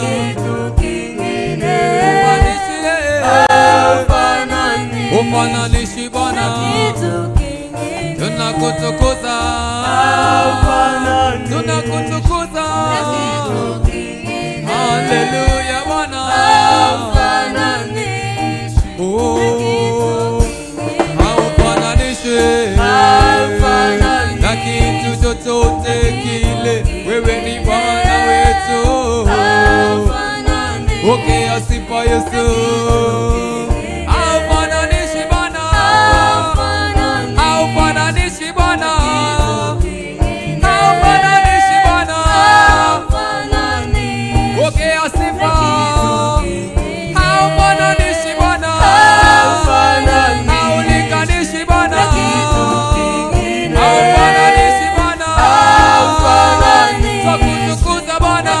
E: Ufananishi Bwana. Tunakutukuza. Tunakutukuza. Hallelujah Bwana. Haufananishwi na kitu chochote kile. Wewe ni Bwana wetu. Pokea sifa Yesu. Haufananishwi Bwana. Haufananishwi Bwana. Haufananishwi Bwana. Pokea sifa. Haufananishwi Bwana. Haulinganishwi Bwana. Haufananishwi Bwana. Twakutukuza Bwana.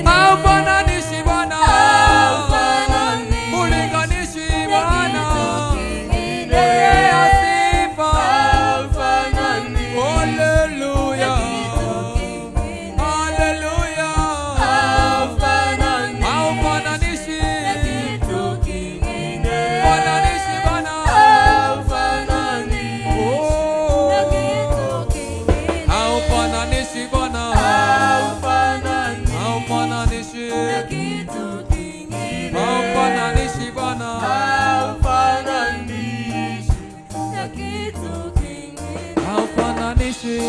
E: Haufananishwi Bwana. Ulinganishwi Bwana. Pokea sifa. Hallelujah. Hallelujah. Haufananishwi. Haufananishwi Bwana. Haufananishwi Bwana. Haufananishwi. Haufananishwi Bwana. Haufananishwi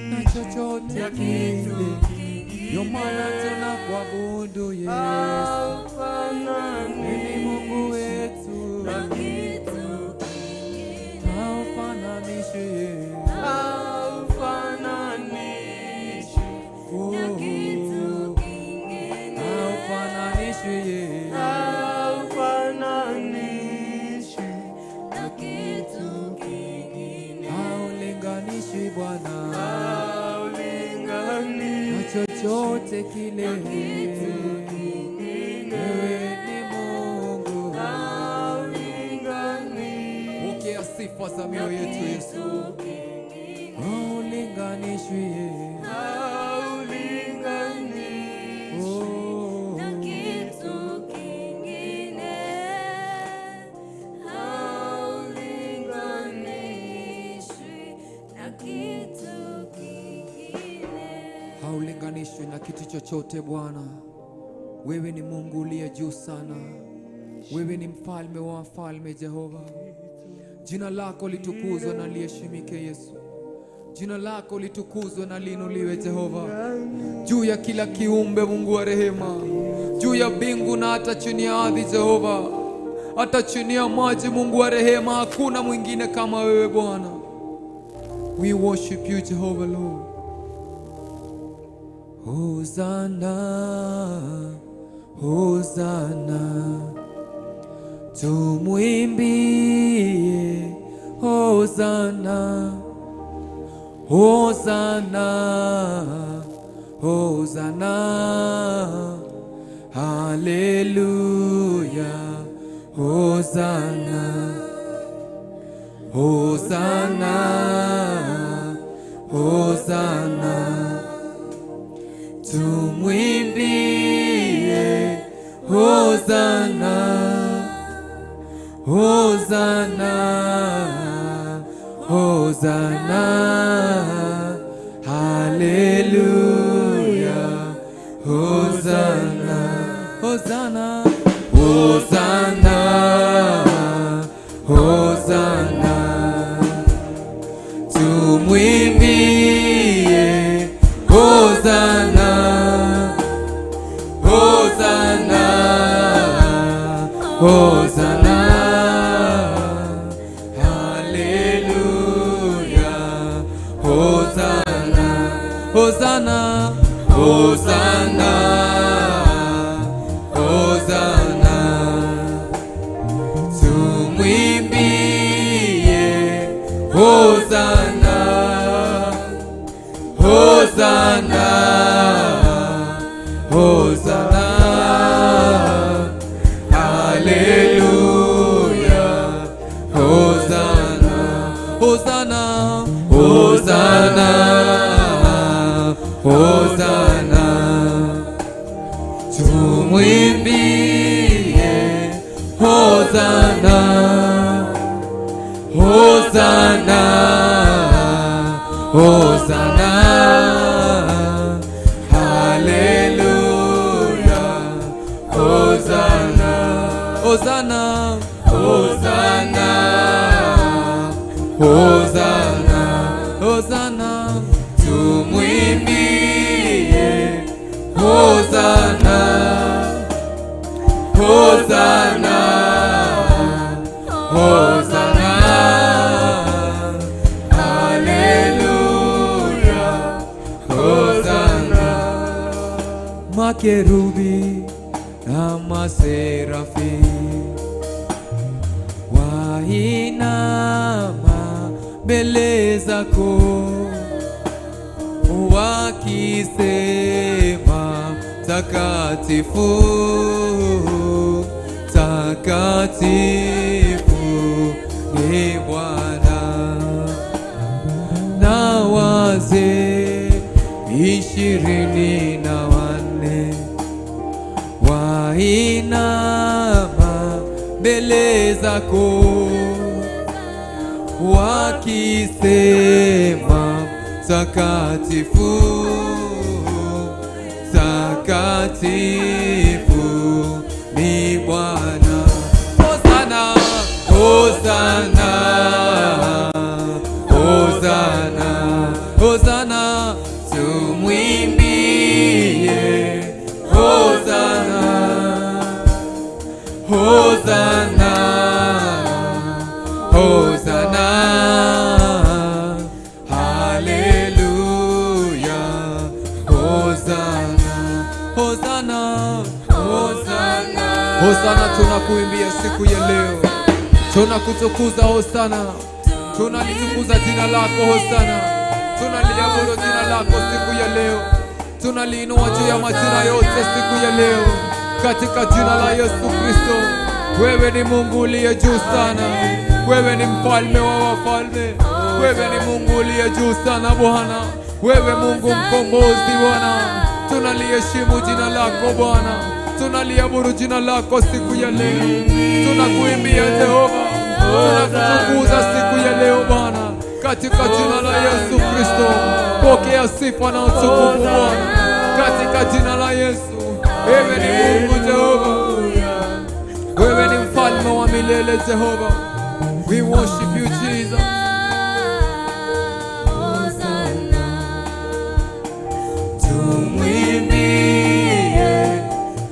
E: na chochote kile. Ndio maana tunakuabudu Yesu. Ni Mungu wetu. Haufananishwi. Haulinganishwi Bwana na chochote kile. Wewe ni Mungu. Pokea sifa za mioyo yetu Yesu. Haulinganishwi. chochote Bwana. Wewe ni Mungu uliye juu sana. Wewe ni mfalme wa wafalme Jehova. Jina lako litukuzwe na liheshimike Yesu. Jina lako litukuzwe na liinuliwe Jehova, juu ya kila kiumbe Mungu wa rehema, juu ya mbingu na hata chini ya ardhi Jehova, hata chini ya maji Mungu wa rehema, hakuna mwingine kama wewe Bwana. We worship you Jehovah Lord. Hosanna, Hosanna, tumwimbie Hosanna, Hosanna, Hosanna, hallelujah, Hosanna, Hosanna, Hosanna, tumwimbie Hosanna, Hosanna, Hosanna, hallelujah, Hosanna, Hosanna, Hosanna, Hosanna, tumwimbie Hosanna, Hosanna, Hosanna, hallelujah, Hosanna, Hosanna, Hosanna, Hosanna, tumwimbie Hosanna, Hosanna, Hosanna, hallelujah, Hosanna, Hosanna, Hosanna, Hosanna, tumwimbie Hosanna, Hosanna, Hosanna, hallelujah, Hosanna, Hosanna, Hosanna, Hosanna, Hosanna, tumwimbie Hosanna, Hosanna, Hosanna, hallelujah, Hosanna. Makerubi na maserafi wainama mbele zako wakisema takatifu, takatifu ni Bwana. Na wazee 24 wainama mbele zako wakisema takatifu, takatifu ni Bwana. Hosanna, Hosanna, Hosanna, Hosanna, tumwimbie Hosanna, Hosanna, Hosanna, hallelujah, Hosanna, Hosanna, Hosanna, Hosanna, tunakuimbia siku ya leo, tunakutukuza Hosanna, tunalitukuza jina lako Hosanna, tunaliabudu jina lako siku ya leo, tunaliinua juu ya majina yote siku ya leo, katika jina la Yesu Kristo. Wewe ni Mungu uliye juu sana, wewe ni mfalme wa wafalme, wewe ni Mungu uliye juu sana Bwana, wewe Mungu mkombozi Bwana, tunaliheshimu jina lako Bwana, tunaliabudu jina lako siku ya leo, tunakuimbia Jehova, tunakutukuza siku ya leo Bwana, katika jina la Yesu Kristo. Pokea sifa na utukufu Bwana, katika jina la Yesu. Wewe ni Mungu Jehova, wewe ni mfalme wa milele Jehova. We worship you Jesus. Tumwimbie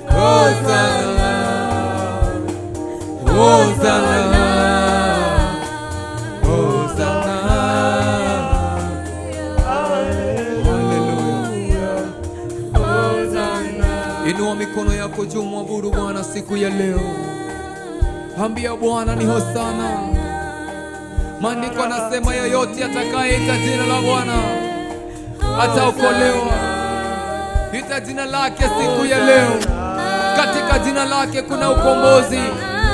E: Hosana, Hosana, Hosana. Haleluya. Inua mikono yako juu, mwabudu Bwana siku ya leo. Ambia Bwana ni Hosana. Maandiko yanasema yoyote atakayeita jina la Bwana ataokolewa. Ita jina lake siku ya leo. Katika jina lake kuna ukombozi,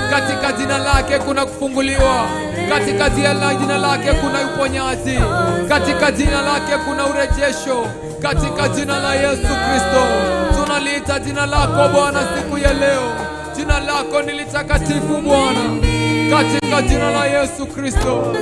E: katika jina lake kuna kufunguliwa, katika jina lake kuna uponyaji, katika jina lake kuna urejesho. Katika jina la Yesu Kristo tunaliita jina lako Bwana siku ya leo. Jina lako ni litakatifu Bwana, katika jina la Yesu Kristo.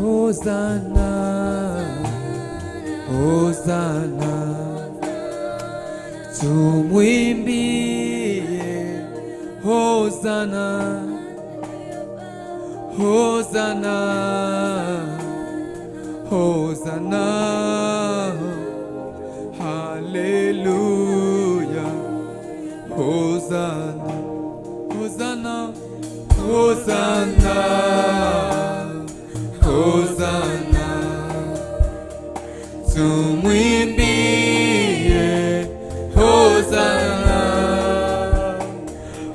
E: Hosana, Hosana, tumwimbie Hosana, Hosana, Hosana, haleluya. Hosana, Hosana, Hosana, Hosana, tumwimbie Hosana,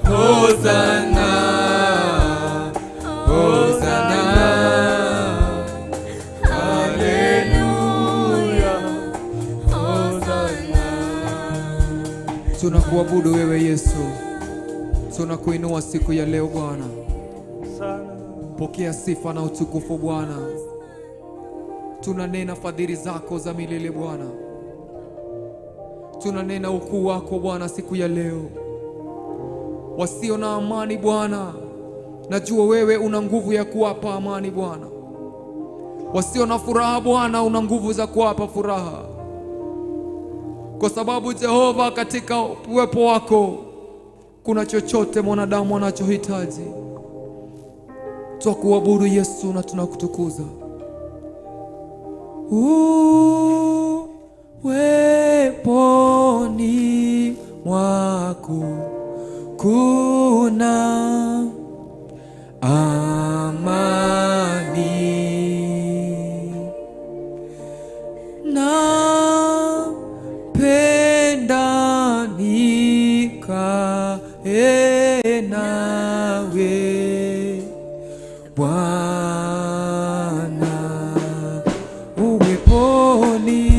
E: Hosana, Hosana, haleluya, Hosana. Tunakuabudu wewe Yesu, tunakuinua siku ya leo Bwana. Pokea sifa na utukufu Bwana. Tunanena fadhili zako za milele Bwana. Tunanena ukuu wako Bwana siku ya leo. Wasio na amani Bwana, najua wewe una nguvu ya kuwapa amani Bwana. Wasio na furaha Bwana, una nguvu za kuwapa furaha. Kwa sababu Jehova, katika uwepo wako kuna chochote mwanadamu anachohitaji. Twakuabudu Yesu na tunakutukuza. Uweponi mwako kuna amani, napenda nikae nawe Bwana, uweponi,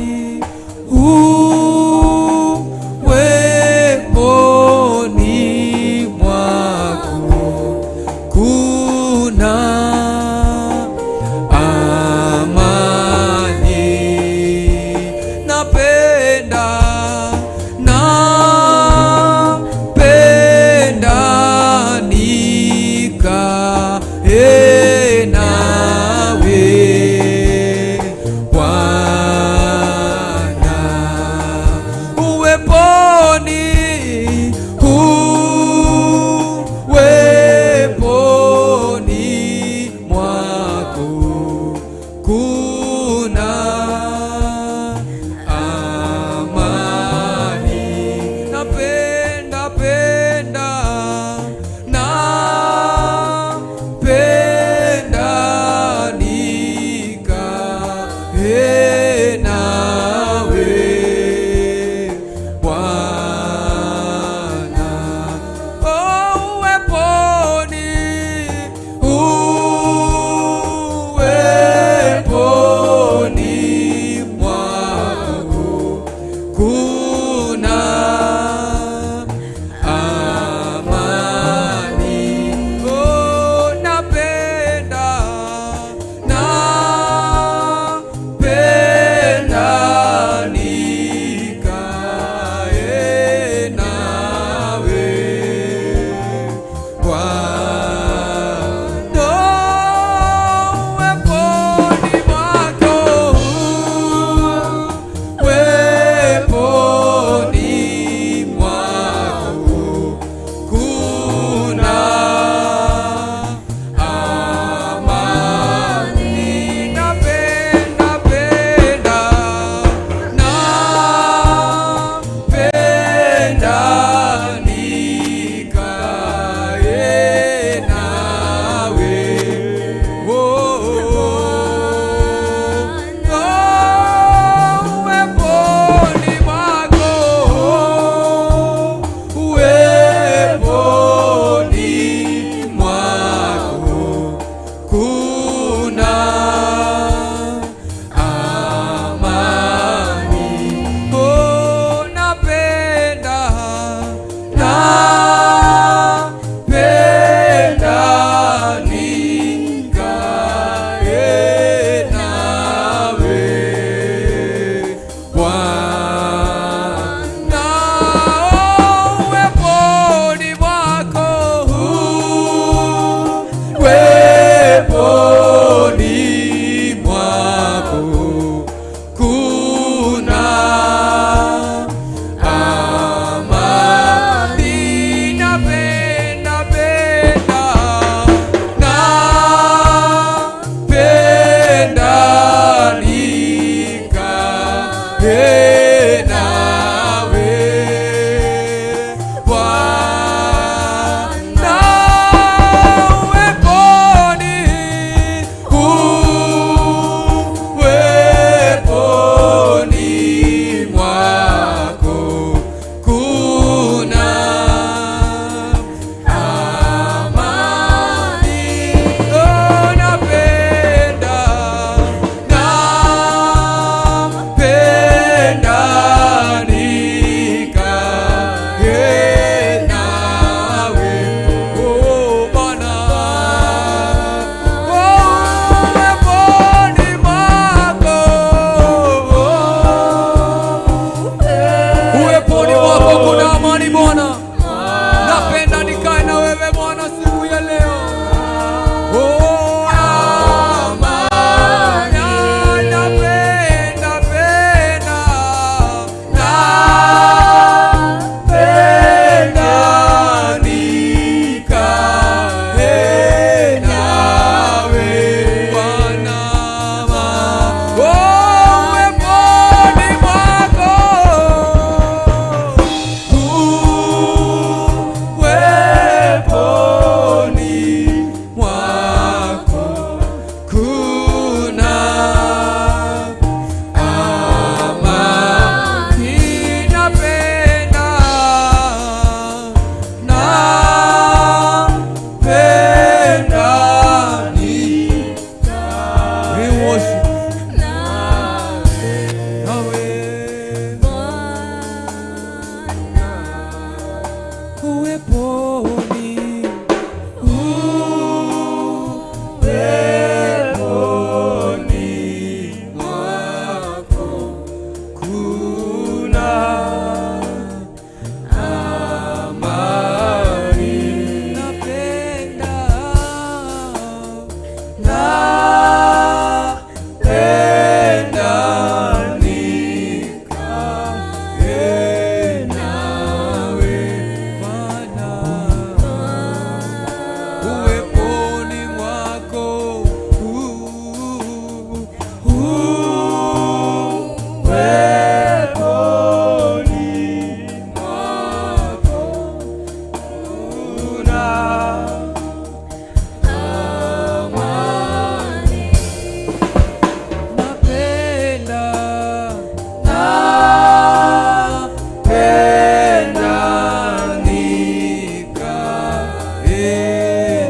E: uweponi mwako kuna amani, napenda nikae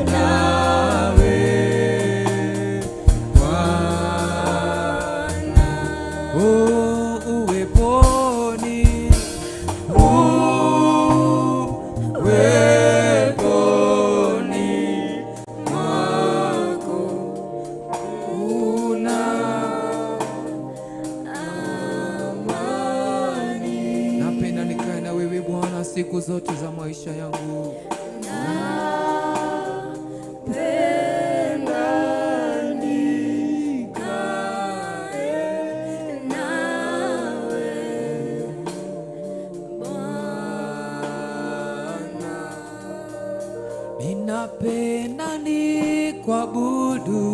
E: nawe Bwana, uweponi mwako kuna amani. Napenda nikae na wewe Bwana siku zote za maisha yangu. Ninapenda nikuabudu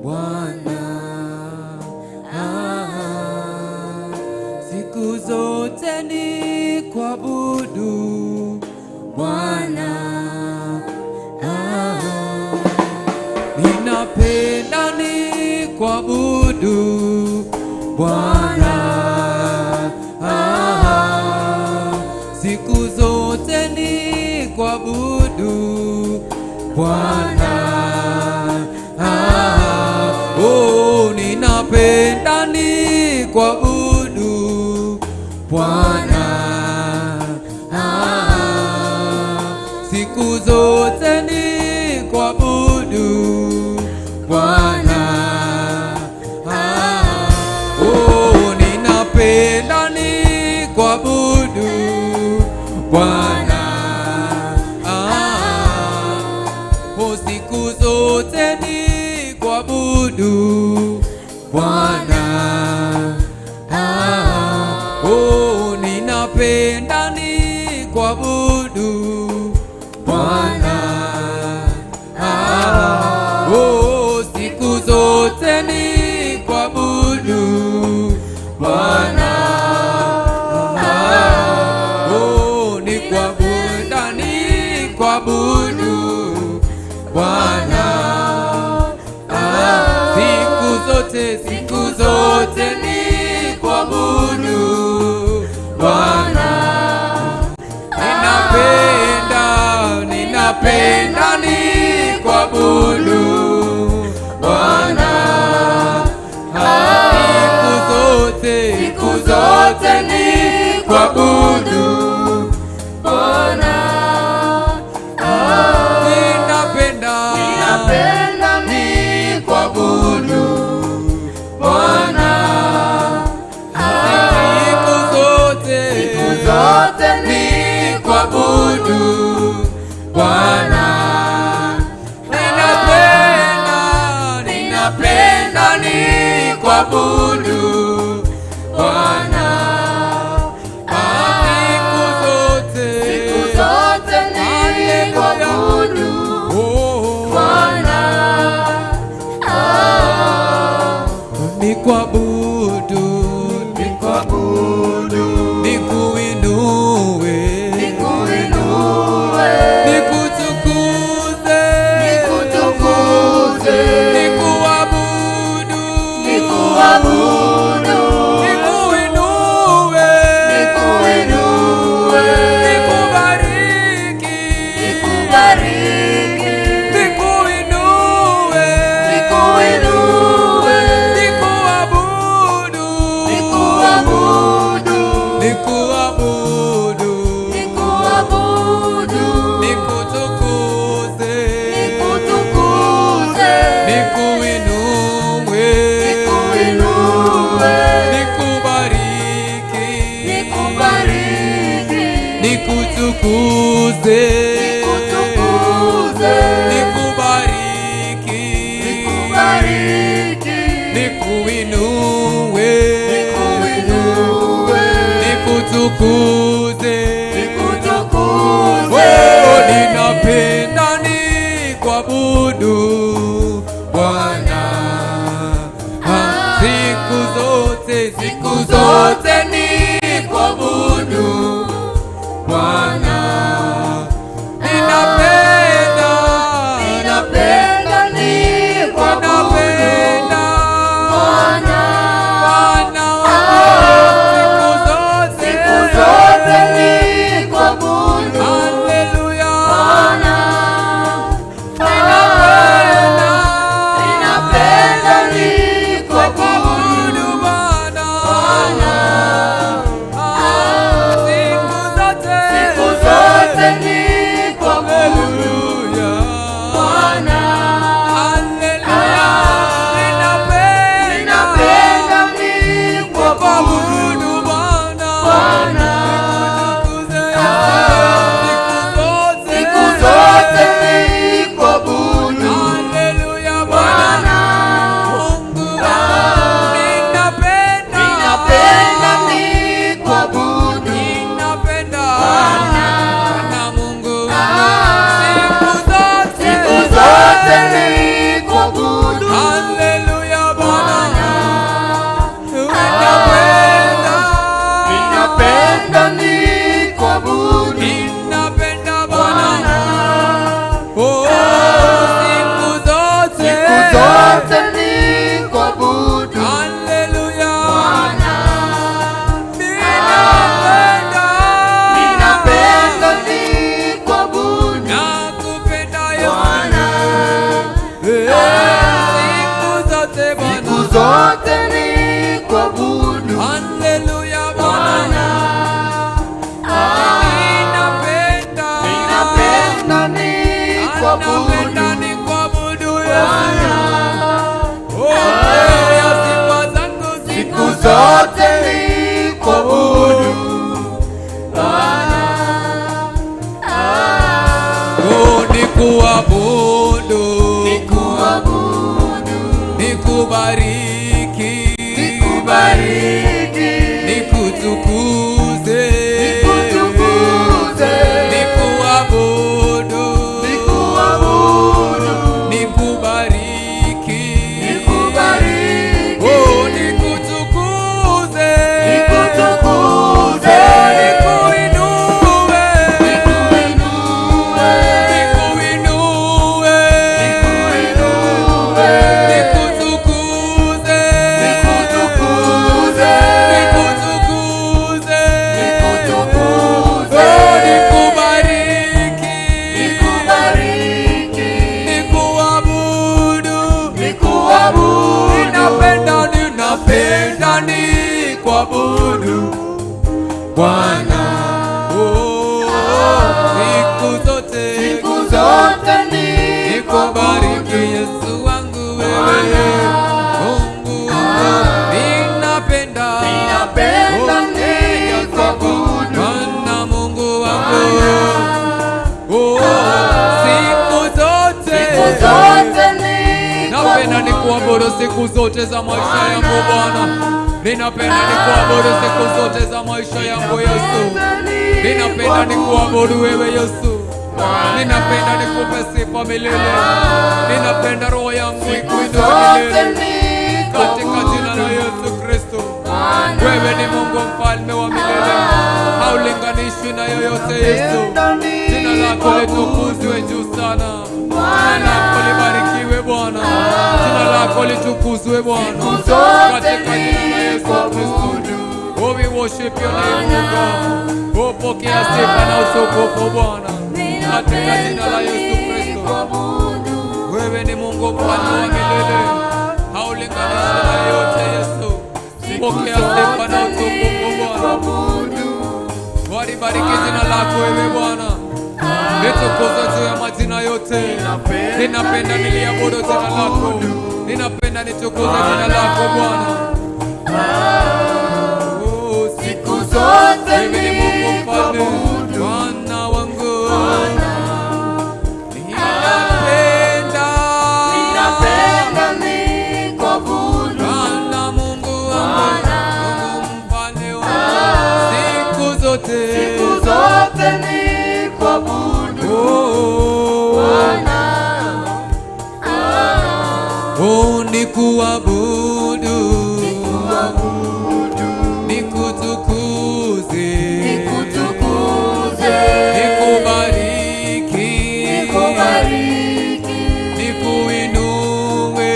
E: Bwana, siku zote nikuabudu Bwana, ninapenda nikuabudu Bwana, siku zote nikuabudu Bwana, oh, ninapenda nikuabudu Bwana, siku zote nikuabudu Bwana, oh, ninapenda nikuabudu Bwana, siku zote nikuabudu Bwana, oh, ninapenda nikuabudu Bwana, oh, siku zote nikuabudu Bwana, oh, nikuabudu Bwana, siku zote nikuabudu Bwana, ninapenda nikuabudu Bwana, siku zote nikuabudu Bwana, ninapenda nikuabudu Bwana, siku zote nikuabudu Bwana, ninapenda nikuabudu Bwana, siku zote nikuabudu Bwana, nikuabudu, nikuinue, nikutukuze, nikuabudu, nikuinue, nikubariki, nikuinue, nikuabudu, nikutukuze, nikuinue, nikubariki, nikutukuze, nikubariki, nikuinue, nikutukuze, oh, ninapenda nikuabudu Bwana, siku zote nikuabudu Bwana, ninapenda nikuabudu Bwana, siku zote nikuabudu Haleluya Bwana. ninapenda nikuabudu Yesu. Pokea sifa zangu siku zote nikuabudu. Nikuabudu, nikubariki, nikutukuze, nikuabudu, nikubariki, oh, nikutukuze, kuabudu Bwana, siku zote nikubariki Yesu wangu wewe, Mungu wangu, ninapenda nikuabudu Bwana, Mungu wangu, siku zote napenda nikuabudu siku zote za maisha yangu Bwana. Ninapenda nikuabudu siku zote za maisha yangu Yesu. Ninapenda nikuabudu wewe Yesu. Ninapenda nikupe sifa milele. Ninapenda roho yangu ikuinue milele katika jina la Yesu Kristo. Wewe ni Mungu mfalme wa milele, haulinganishwi na yoyote Yesu. Jina lako litukuzwe juu sana. Jina lako libarikiwe Bwana. Jina lako litukuzwe Bwana katika jina la Yesu Kristo. Oh, we worship your name, oh God. Oh, pokea sifa na utukufu Bwana katika jina la Yesu Kristo. Wewe ni Mungu mfalme wa milele, haulinganishwi na yote Yesu. Pokea sifa na utukufu Bwana. Walibariki jina lako wewe Bwana. Nitukuze juu ya majina yote. Ninapenda niliabudu jina lako. Ninapenda nitukuze jina lako Bwana. Siku zote wewe ni Mungu mfalme, Bwana wangu. Ninapenda nikuabudu Bwana, Mungu wangu, Mungu mfalme wangu. Siku zote nikuabudu Bwana, nikuabudu, nikutukuze, nikubariki, nikuinue,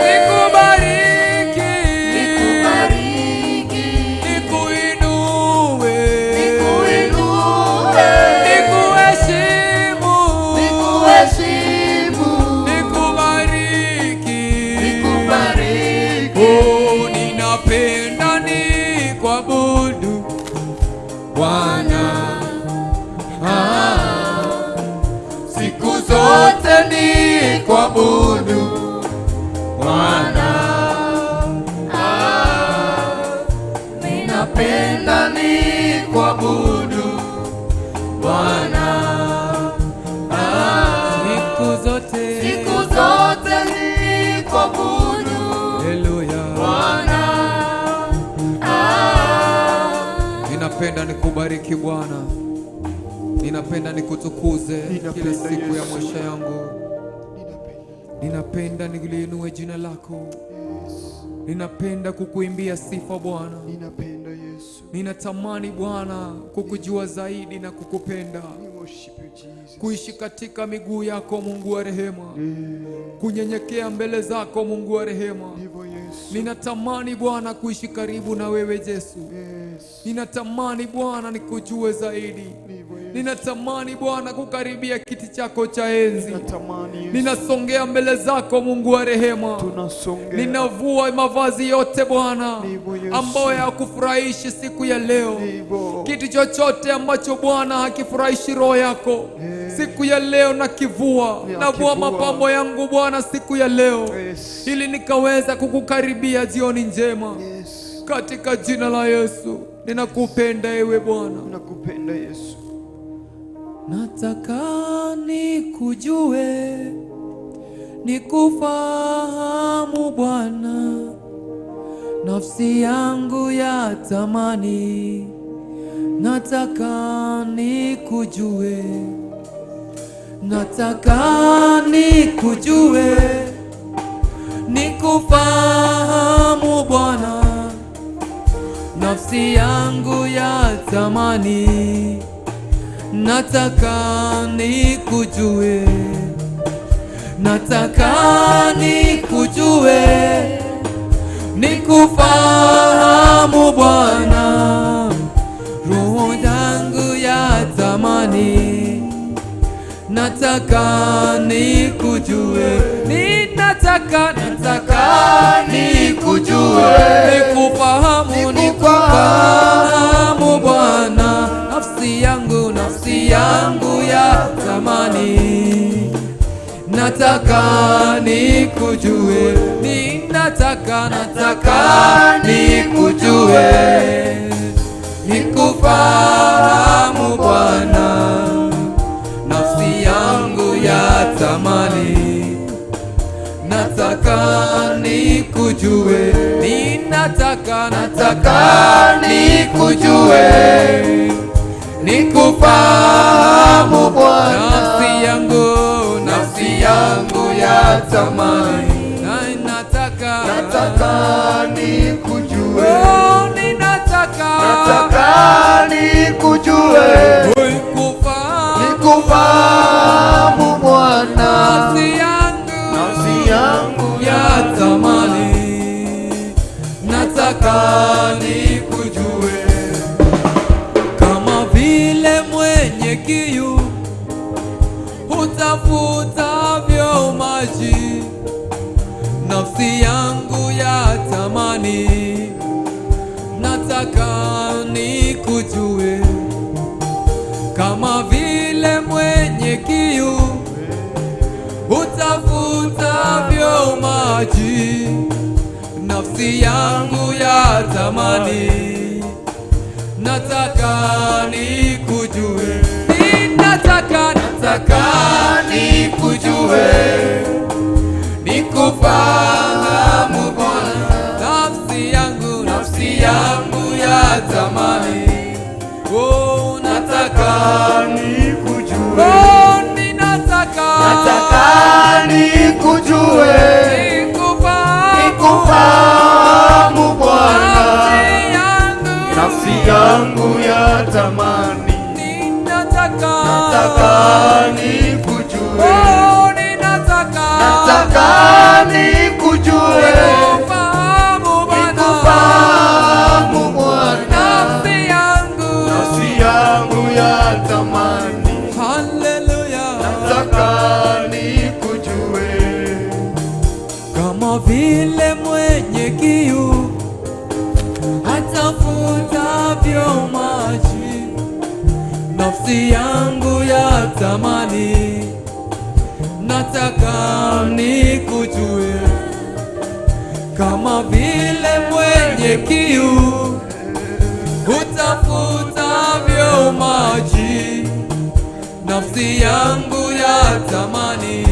E: nikubariki, nikuinue, nikuheshimu, oh, ninapenda nikuabudu Bwana, siku zote nikuabudu Bwana, ninapenda nikuabudu Bwana, siku zote nikuabudu Bwana. Ninapenda nikubariki Bwana, ninapenda nikutukuze kila siku ya maisha yangu. Ninapenda niliinue jina lako. Ninapenda kukuimbia sifa Bwana. Ninatamani Bwana kukujua zaidi na kukupenda, kuishi katika miguu yako Mungu wa rehema, kunyenyekea mbele zako Mungu wa rehema. Ninatamani Bwana kuishi karibu na wewe Yesu. Ninatamani Bwana nikujue zaidi. Ninatamani Bwana kukaribia kiti chako cha enzi.
F: Ninatamani Yesu.
E: Ninasongea mbele zako Mungu wa rehema.
F: Tunasongea.
E: Ninavua mavazi yote Bwana
F: Ndivyo Yesu.
E: ambayo hayakufurahishi siku ya leo.
F: Ndivyo.
E: Kitu chochote ambacho Bwana hakifurahishi roho yako siku ya leo nakivua. Navua mapambo yangu Bwana siku ya leo ili nikaweza kukukaribia jioni njema. Katika jina la Yesu ninakupenda ewe Bwana.
F: Nakupenda Yesu.
E: Nataka nikujue, nikufahamu Bwana, nafsi yangu ya tamani. Nataka nikujue, nataka nikujue, nikufahamu Bwana, nafsi yangu ya tamani. Nataka nikujue, nataka nikujue, nikufahamu Bwana, roho yangu ya tamani. Nataka nikujue, nataka nikujue, nikufahamu Bwana, nafsi yangu ya tamani. Nataka nikujue, nataka nikujue, nikufahamu Bwana, nafsi yangu ya tamani. Nataka nikujue, nataka nikujue, nikufahamu Bwana, nafsi yangu ya tamani.
F: Nataka nikujue.
E: Nataka
F: nikujue. Nikufahamu Bwana, nafsi yangu ya tamani.
E: Nataka nikujue, kama vile mwenye kiu hutafutavyo maji, nafsi yangu ya tamani. Nataka nikujue, kama vile mwenye kiu hutafutavyo maji, nafsi yangu ya tamani. Nataka nikujue, nataka nikujue, nikufahamu Bwana, nafsi yangu ya tamani. Oh, nataka nikujue, oh,
F: Nataka nikujue. Nikufahamu Bwana, nafsi yangu ya tamani. Nataka nikujue. Nataka nikujue. Nikufahamu Bwana, nafsi yangu ya tamani.
E: Hallelujah.
F: Nataka nikujue.
E: Kama vile mwenye kiu hatafutavyo maji, nafsi yangu ya tamani. Nataka nikujue, kama vile mwenye kiu hutafutavyo maji, nafsi yangu ya tamani.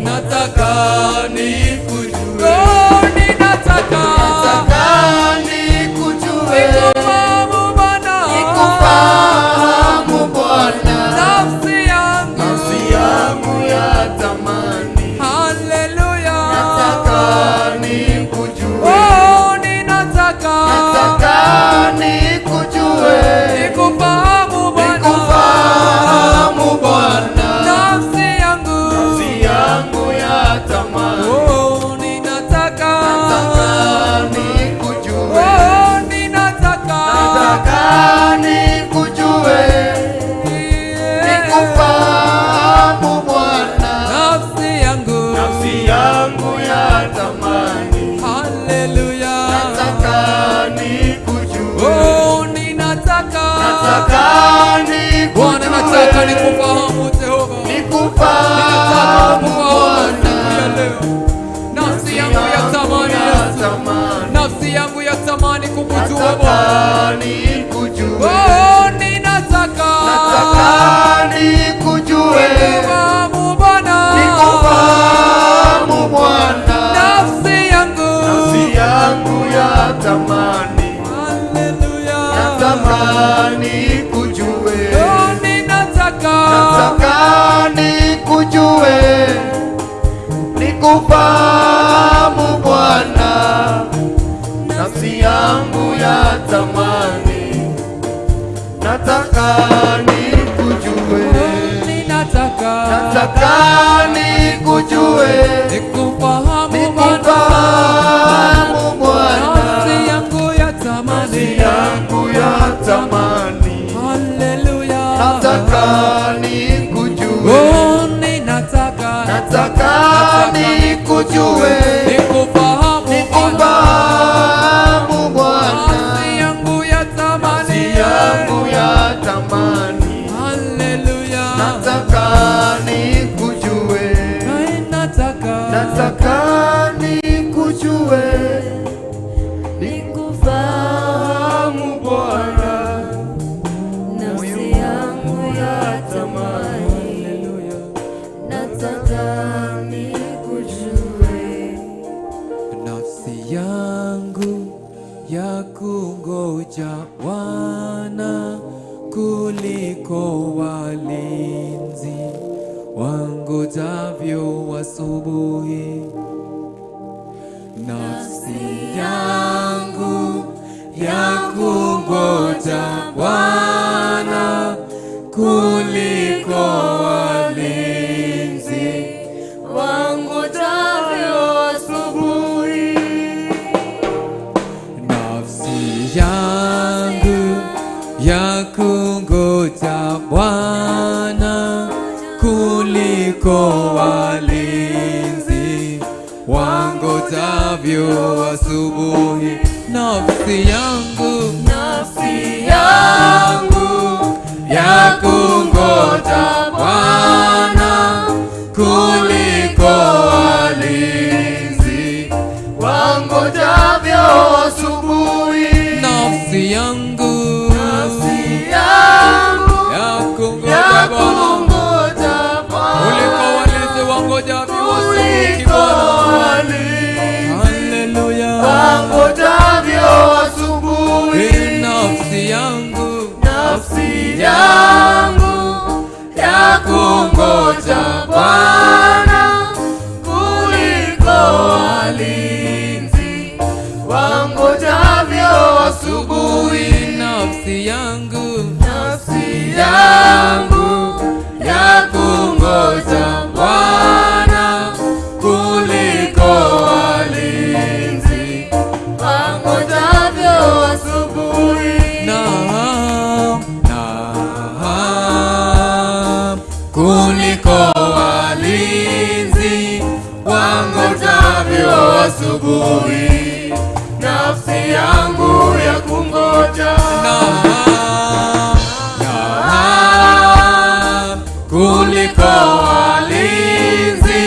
E: Nataka nikujue, nataka
F: nikujue.
E: Nikufahamu
F: Bwana,
E: nafsi yangu
F: ya tamani.
E: Hallelujah.
F: Nataka nikujue.
E: Oh, nataka
F: nikujue.
E: Nikufahamu
F: Bwana,
E: nafsi yangu
F: ya tamani.
E: oh, nataka
F: nikufahamu Bwana.
E: Nafsi yangu yatamani Yesu, nafsi yangu yatamani kumjua Bwana.
F: Nikujue,
E: Oh, ninataka
F: nikujue,
E: nikufahamu Bwana,
F: nikufahamu Bwana.
E: nafsi yangu
F: yatamani,
E: haleluya,
F: natamani kujue,
E: oh, ninataka
F: nikujue, nikufahamu Bwana. Nafsi yangu yatamani, nataka nikujue,
E: ninataka
F: nikujue,
E: nikufahamu
F: Bwana.
E: nafsi yangu yatamani, haleluya,
F: nataka nikujue,
E: oh, ninataka
F: nikujue,
E: nikufahamu
F: Bwana.
E: nafsi yangu yatamani, haleluya,
F: nataka nikujue,
E: ninataka
F: nikujue, nikufahamu Bwana.
B: Nafsi yangu yatamani, nataka nikujue.
E: nafsi yangu ya kungoja Bwana kuliko walinzi wangojavyo asubuhi. Nafsi yangu ya kungoja Bwana kuliko walinzi
B: Wangojavyo asubuhi,
E: nafsi yangu ya kungoja Bwana kuliko walinzi wangojavyo asubuhi. Nafsi yangu ya kungoja Bwana kuliko walinzi
F: wangojavyo asubuhi.
E: nafsi yangu ya kungoja Bwana kuliko walinzi wangojavyo asubuhi Bwana. Haleluya,
F: wangojavyo asubuhi.
E: nafsi yangu
F: ya kungoja Bwana kuliko walinzi wangojavyo asubuhi.
E: nafsi yangu
F: ya kungoja Bwana kuliko walinzi wangojavyo asubuhi.
E: kuliko walinzi wangojavyo asubuhi.
F: Nafsi yangu ya kungoja
E: kuliko walinzi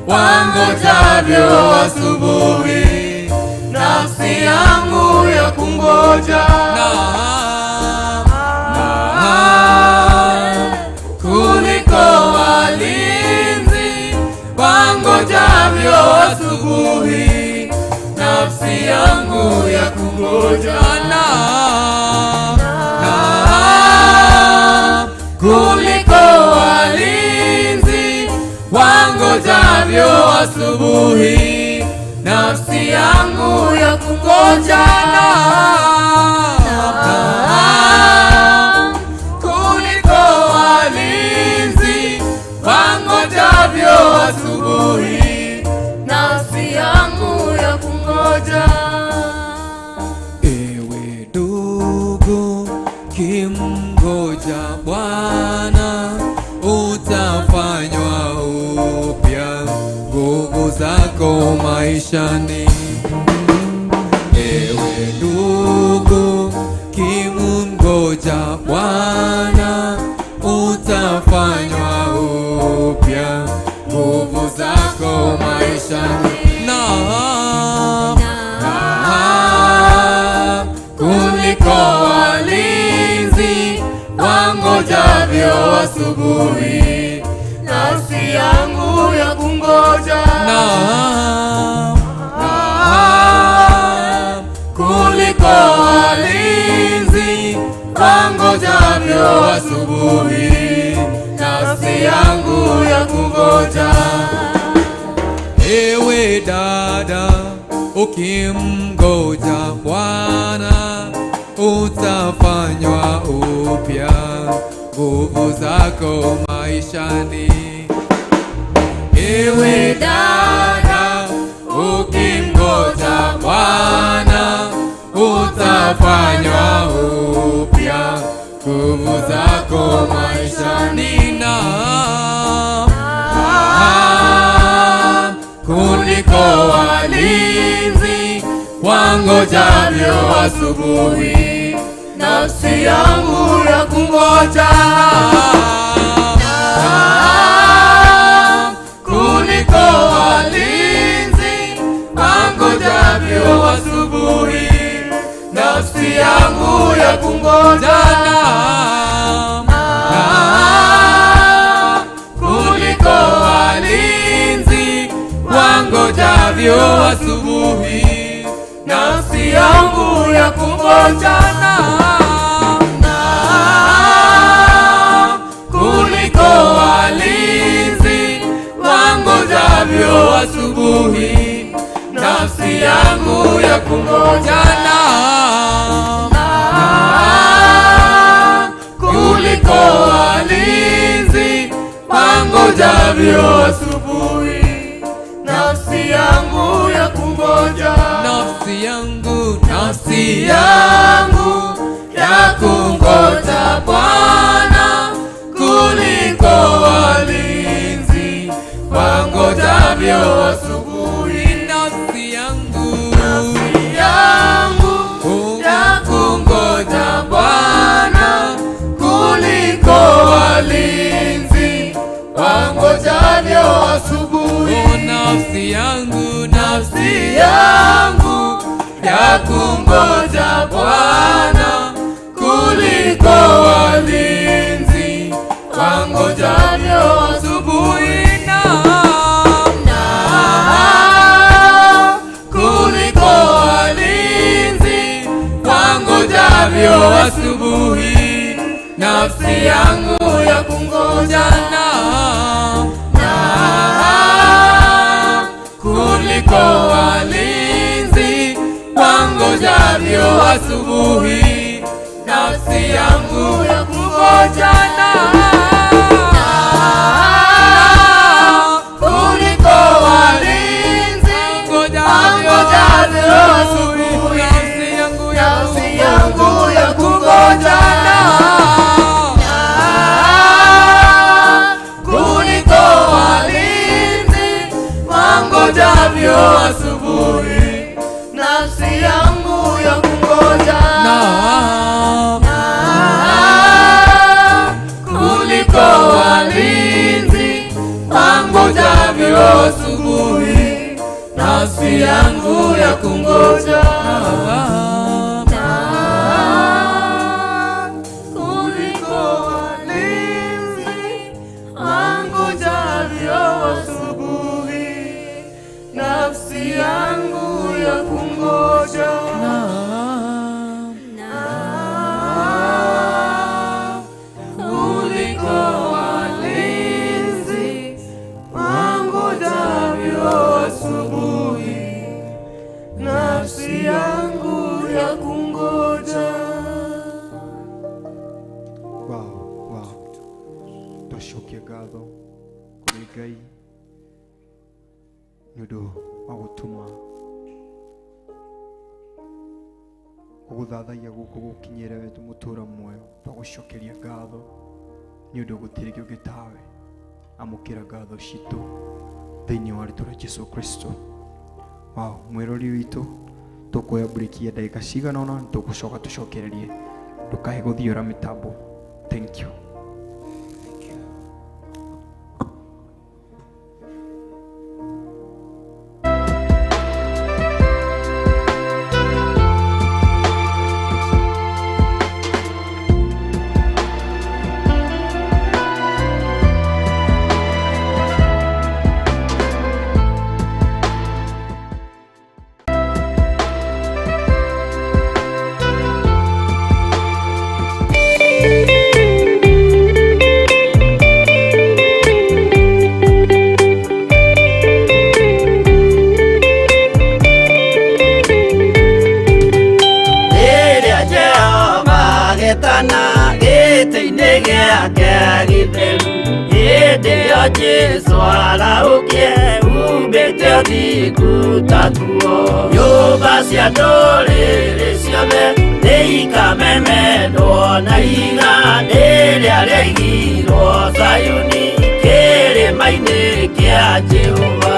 E: wangojavyo asubuhi.
F: nafsi yangu ya kungoja
E: kuliko walinzi wangojavyo asubuhi. Nafsi yangu ya kungoja kuliko walinzi wangojavyo asubuhi. Nafsi yangu ya kungoja kuliko walinzi wangojavyo asubuhi.
F: nafsi yangu ya kungoja.
E: Ewe ndugu, kimngoja Bwana utafanywa upya nguvu zako maishani. Ewe ndugu, kimngoja Bwana utafanywa upya
F: upya nguvu zako maishani. Naam, kuliko walinzi wangojavyo asubuhi, nafsi yangu ya kungoja. Naam, kuliko walinzi wangojavyo asubuhi, nafsi yangu ya kungoja. Ewe dada, ukimgoja Bwana utafanywa upya nguvu zako maishani. Ewe dada, ukimgoja Bwana utafanywa upya nguvu zako maishani. Naam, kuliko walinzi wangojavyo asubuhi, nafsi yangu ya kungoja. Naam, kuliko walinzi wangojavyo asubuhi, nafsi yangu ya kungoja. Naam, kuliko walinzi wangojavyo asubuhi, nafsi yangu ya kungoja. Naam, kuliko walinzi wangojavyo asubuhi, nafsi yangu ya kungoja. Naam, kuliko walinzi wangojavyo asubuhi, nafsi yangu ya kungoja. Nafsi yangu, nafsi yangu ya kungoja Bwana, kuliko walinzi wangojavyo asubuhi. Nafsi yangu, nafsi yangu ya kungoja Bwana, kuliko walinzi wangojavyo asubuhi. Nafsi yangu, nafsi yangu ya kungoja Bwana, kuliko walinzi wangojavyo asubuhi. Naam, kuliko walinzi wangojavyo asubuhi, nafsi yangu ya kungoja. Naam, kuliko walinzi wangojavyo asubuhi, nafsi yangu ya kungoja. Naam, kuliko walinzi wangojavyo asubuhi, nafsi yangu ya kungoja. Naam, kuliko walinzi wangojavyo asubuhi, nafsi yangu ya kungoja. Naam, kuliko walinzi wangojavyo asubuhi, nafsi yangu ya kungoja. Naam, kuliko walinzi wangojavyo asubuhi, nafsi yangu ya kungoja. Naam, kuliko walinzi wangojavyo asubuhi, nafsi yangu ya kungoja.
G: Wow. Twacokia ngatho kũrĩ Ngai nĩ ũndũ wa gũtũma gũgũthathaiya gũkũ gũkinyĩre we tũmũtũra muoyo. Twagũcokeria ngatho nĩ ũndũ gũtirĩ kĩngĩ tawe. Amũkĩra ngatho citũ thĩinĩ wa rĩĩtwa rĩa Jesũ Kristo. Mwĩrori witũ tũkuoya break ya ndagĩka cigana ũna, tũgũcoka tũcokererie, ndũkae gũthiũra mĩtambo. Thank you.
H: Hĩndĩ-ĩyo Jesũ arahũkie umbĩte ũthiku taguo. Nyũmba cia ndũrĩrĩ ciothe nĩikamemendwo na iga rĩrĩa rĩaigirwo Zayuni kĩrĩma-inĩ kĩa Jehova.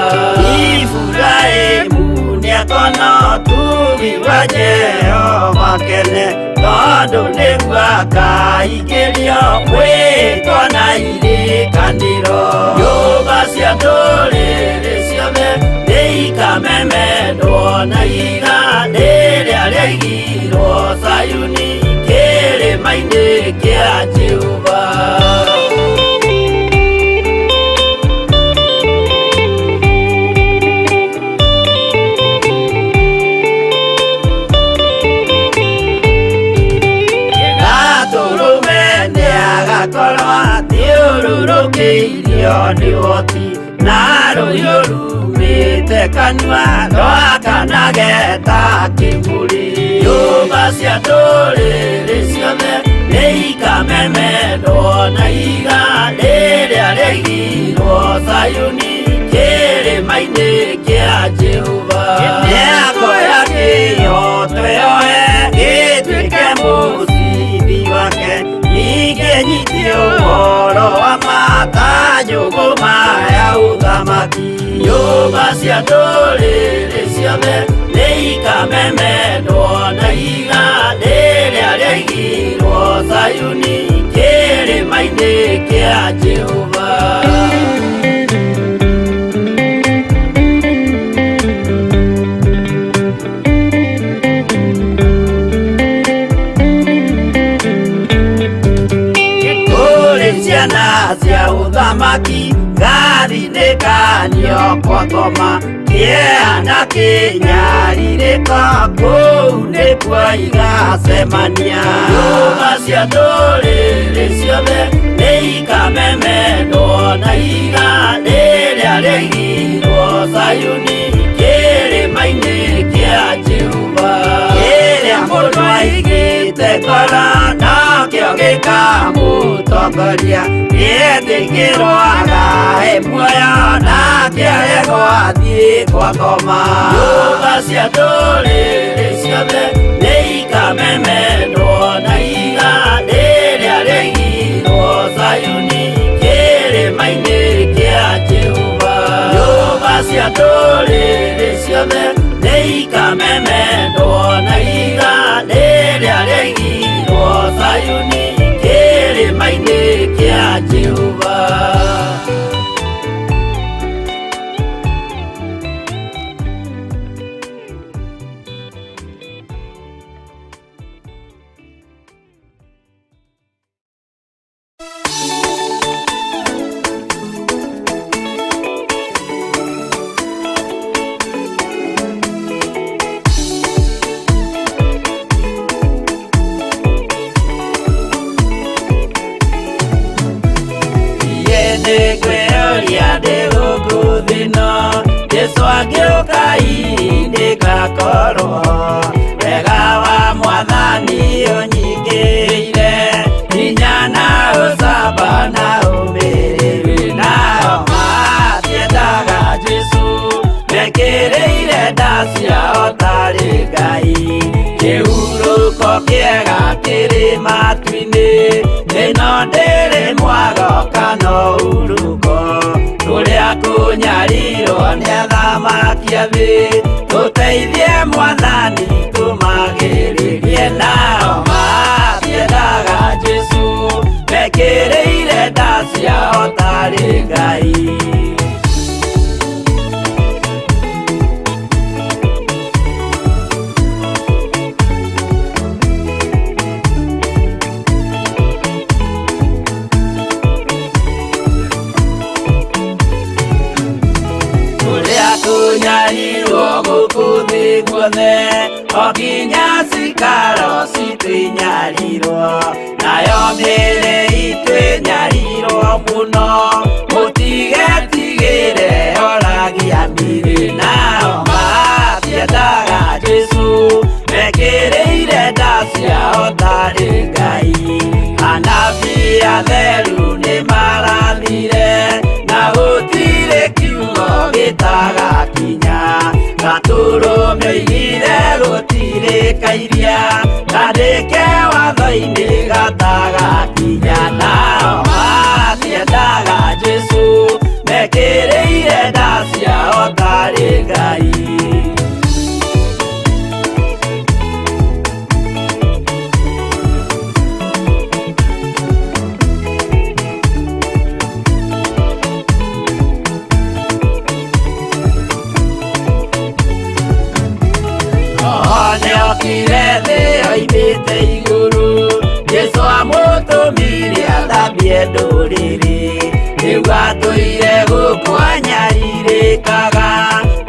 H: Iburahĩmu nĩakona ũtugi wa Jehova kene, tondũ nĩguo akaingĩrio gwĩtwo na irĩkanĩro. Nyũmba cia ndũrĩrĩ ciothe nĩikamemendwo na iga rĩrĩa rĩaigirwo Zayuni kĩrĩma-inĩ kĩa Jehova. Agakorwo athiũrũrũkĩirio nĩ ũhoti, na rũhiũ rumĩte kanua rwakanageta kĩmũrĩ. Nyũmba cia ndũrĩrĩ ciothe nĩikamemendwo na iga rĩrĩa rĩaigirwo Zayuni kĩrĩma-inĩ kĩa Jehova. Nĩakoya kĩyo twĩoe gĩtuĩke mũcibi wake, ningĩ nyitie ũhoro wa makanjũgũ maya ũthamaki. Nyũmba cia ndũrĩrĩ ciothe nĩikamemendwo na iga rĩrĩa rĩaigirwo Zayuni kĩrĩma-inĩ kĩa Jehova. Ciana cia ũthamaki ngathinĩkanio kwa ngoma, kĩeha kĩnyarirĩka kũu nĩkuo igacemania. Nyũmba cia ndũrĩrĩ ciothe nĩikamemendwo na iga rĩrĩa rĩaigirwo Zayuni kĩrĩma-inĩ kĩa Jehova. Kĩrĩa mũndũ aigĩte ngoro nakĩo gĩkamũtongoria, gĩetĩkĩrwaga he muoyo nake aregwo athiĩ kwa ngoma. Nyũmba cia ndũrĩrĩ ciothe nĩikamemendwo na iga rĩrĩa rĩaigirwo Zayuni kĩrĩma-inĩ kĩa Jehova. Nyũmba cia ndũrĩrĩ ciothe nĩikamemendwo na iga rĩrĩa rĩaigirwo Zayuni kĩrĩma-inĩ kĩa Jehova. Nĩngwĩyũria ndĩ gũkũ thĩ ĩno, Jesũ angĩũka nĩngakorwo. Wega wa Mwathani ũnyingĩrĩire, hinya na ũcamba na ũmĩrĩru, nao matiendaga Jesũ mekĩrĩire nda ciao tarĩ Ngai. Kĩhurũko kĩega kĩrĩ matu-inĩ, ĩno ndĩrĩ mwago kana ũruko. Tũrĩa kũnyarirwo nĩ athamaki a thĩ, tũteithie Mwathani tũmagĩrĩrie. Nao matiendaga Jesũ mekĩrĩire nda ciao tarĩ Ngai. Tũnyarirwo gũkũ thĩ guothe, o nginya cikaro citwĩnyarirwo, nayo mĩĩrĩ itwĩnyarirwo mũno. Mũtigetigĩre oragia mĩĩrĩ, nao matiendaga Jesũ mekĩrĩire nda ciao tarĩ Ngai. Anabii atheru nĩmarathire gathĩ-inĩ gatagakinya nao matiendaga Jesũ mekĩrĩire nda ciao tarĩ Ngai. Nĩokire thĩ oimĩte igũrũ, Jesũ amũtũmire athambie ndũrĩrĩ, rĩu atũire gũkũ anyarirĩkaga,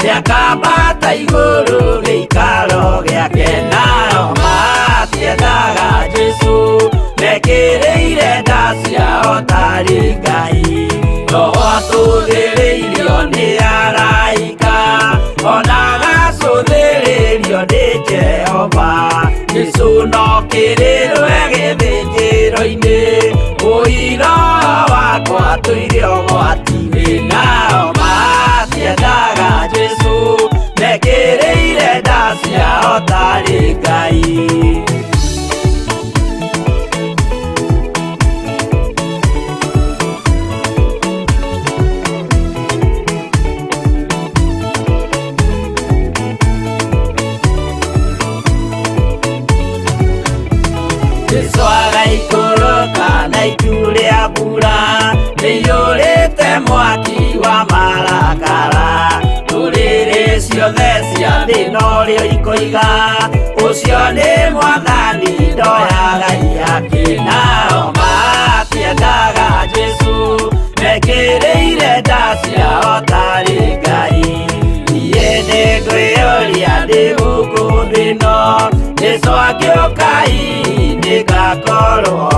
H: nĩakambata igũrũ gĩikaro gĩake nao matiendaga Jesũ mekĩrĩire nda ciao tarĩ Ngai. Roho atũthĩrĩirio nĩ araika ona agacũthĩrĩrio nĩ Jehova. Jesũ no kĩrĩrwe gĩthĩnjĩro-inĩ, ũira wakwa tũire ũgwati-inĩ nao matiendaga Jesũ mekĩrĩire nda ciao tarĩ Ngai. Jesũ agaikũrũka na itu rĩa mbura, nĩiyũrĩte mwaki wa marakara, ndũrĩrĩ ciothe cia thĩ norĩo ikoiga ũcio nĩ Mwathani ndoya Ngai yake. Nao matiendaga Jesũ mekĩrĩire nda ciao tarĩ Ngai. Niĩ nĩngwĩyũria ndĩ gũkũ thĩ ĩno, Jesũ angĩũka ngakorwo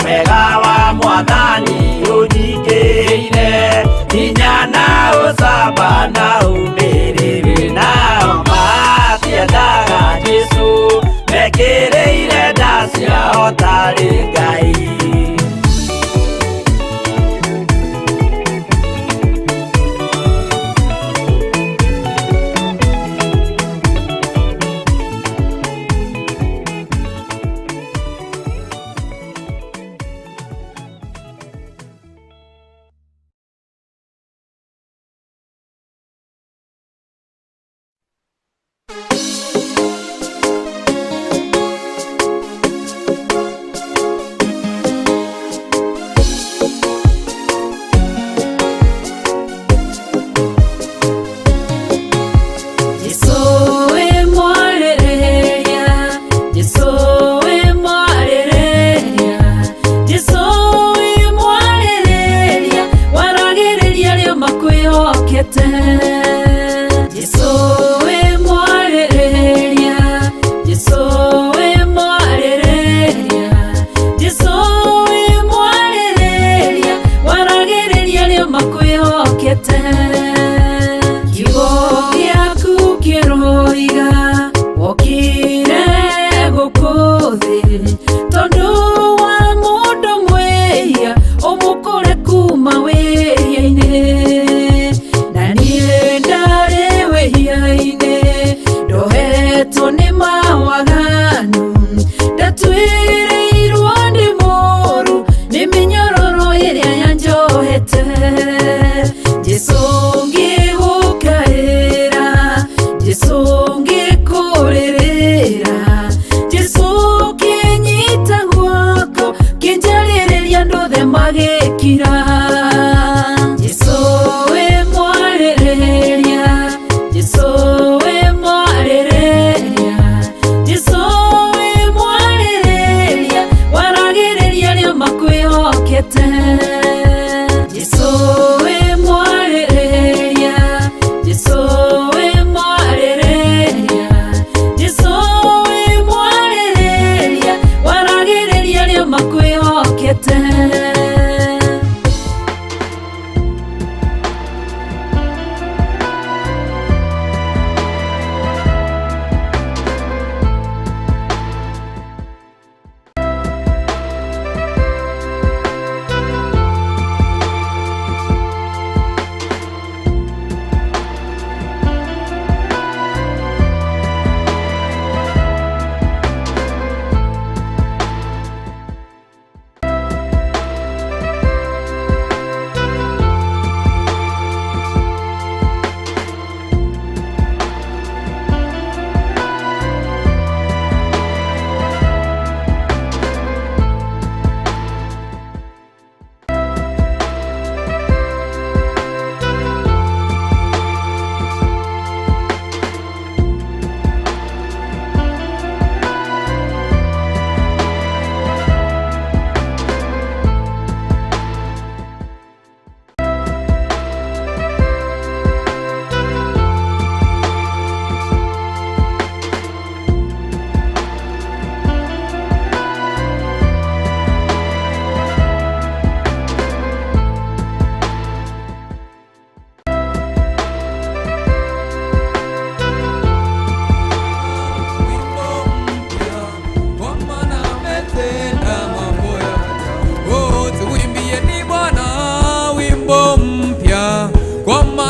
H: wega wa Mwathani ũnyingĩrĩire, hinya na ũcamba na ũmĩrĩru. Nao matiendaga Jesũ mekĩrĩire nda ciao tarĩ Ngai.
C: Magĩkira Jesũ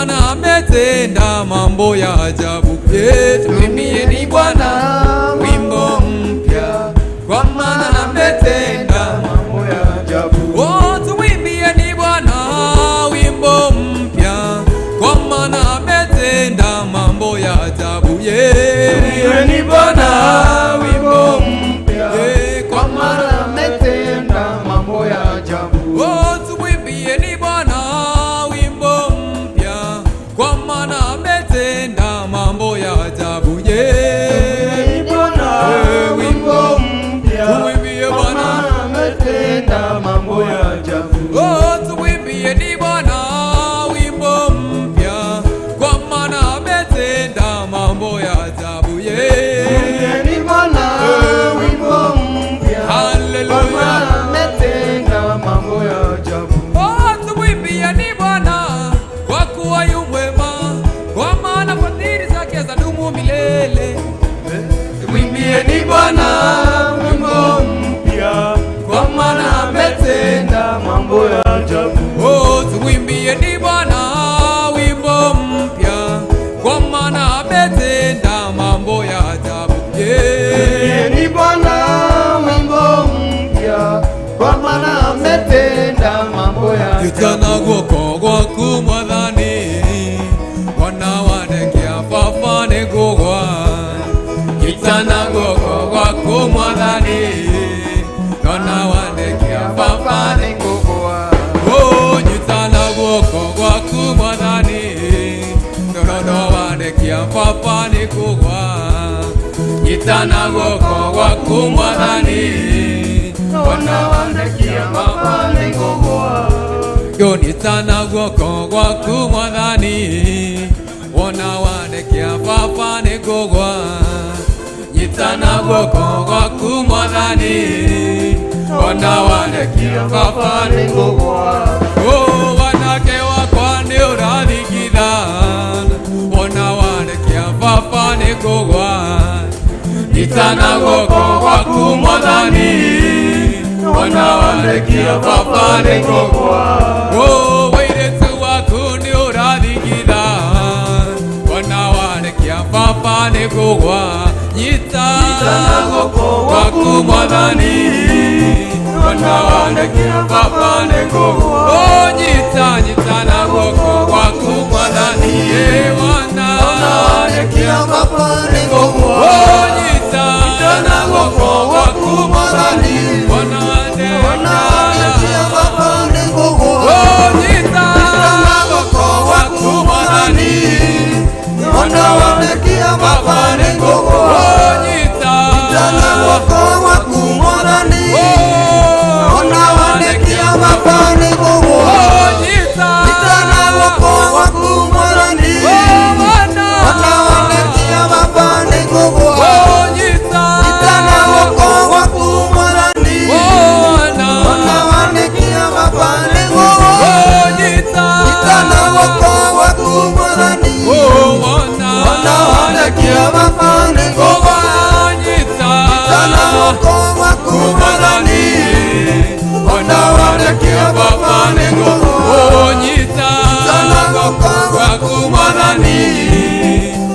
E: maana ametenda mambo ya ajabu. Tumwimbieni Bwana wimbo mpya, kwa maana ametenda mambo ya ajabu. Oh, tumwimbieni Bwana wimbo mpya, kwa maana ametenda mambo ya ajabu. Tumwimbieni Bwana wimbo mpya, kwa maana ametenda mambo ya ajabu. Oh, tumwimbieni Bwana wimbo mpya, kwa maana ametenda mambo ya ajabu. Tumwimbieni Bwana wimbo mpya, tumwimbie Bwana ametenda mambo ya ajabu. Oh, tumwimbieni Bwana wimbo mpya, kwa maana ametenda mambo ya ajabu. Tumwimbieni Bwana wimbo mpya, haleluya, kwa maana ametenda mambo ya ajabu. Oh, tumwimbieni Bwana kwa kuwa yu mwema, kwa maana fadhili zake zadumu milele. Tumwimbieni Bwana wimbo mpya, kwa maana ametenda mambo ya ajabu. Oh, tumwimbieni Bwana wimbo mpya, kwa maana ametenda mambo ya ajabu. Tumwimbieni Bwana wimbo mpya, kwa maana ametenda mambo ya ajabu. Gitana guoko gwaku Mwathani, wana wanekia baba nĩ ngũgwa. Gitana guoko gwaku Mwathani, wana wanekia baba nĩ ngũgwa. Oh, nyitana guoko gwaku Mwathani, wana wanekia baba nĩ ngũgwa. Nyitana guoko gwaku Mwathani, wana wanekia baba nĩ ngũgwa. Nyitana guoko gwaku Mwathani, wana wanekia baba nĩ ngũgwa. Nyitana guoko gwaku Mwathani, wana wanekia baba nĩ ngũgwa. Oh, wanake wakwa nĩ ũrathingithana, wana wanekia baba nĩ ngũgwa. Nyitana guoko gwaku Mwathani, wana wanekia baba nĩ ngũgwa. Oh, wairetu waku nĩ ũrathingithana, wana wanekia baba nĩ ngũgwa. Nyitana guoko gwaku Mwathani, wana wanekia baba nĩ ngũgwa. Oh, nyitana guoko gwaku Mwathani, wana wanekia baba nĩ ngũgwa. Oh, nyitana guoko gwaku Mwathani, wana wanekia baba nĩ ngũgwa. Oh, nyitana guoko gwaku Mwathani, wana wanekia baba nĩ ngũgwa. Oh, nyitana guoko gwaku Mwathani, wana wanekia baba nĩ ngũgwa. Oh, nyitana guoko gwaku Mwathani, wana wanekia baba nĩ ngũgwa. Oh, nyitana guoko gwaku Mwathani, wana wanekia baba nĩ ngũgwa. Oh, nyitana guoko gwaku Mwathani, wana wanekia baba nĩ ngũgwa. Nyitana guoko gwaku Mwathani, wana wanekia baba nĩ ngũgwa. Oh, nyitana guoko gwaku Mwathani,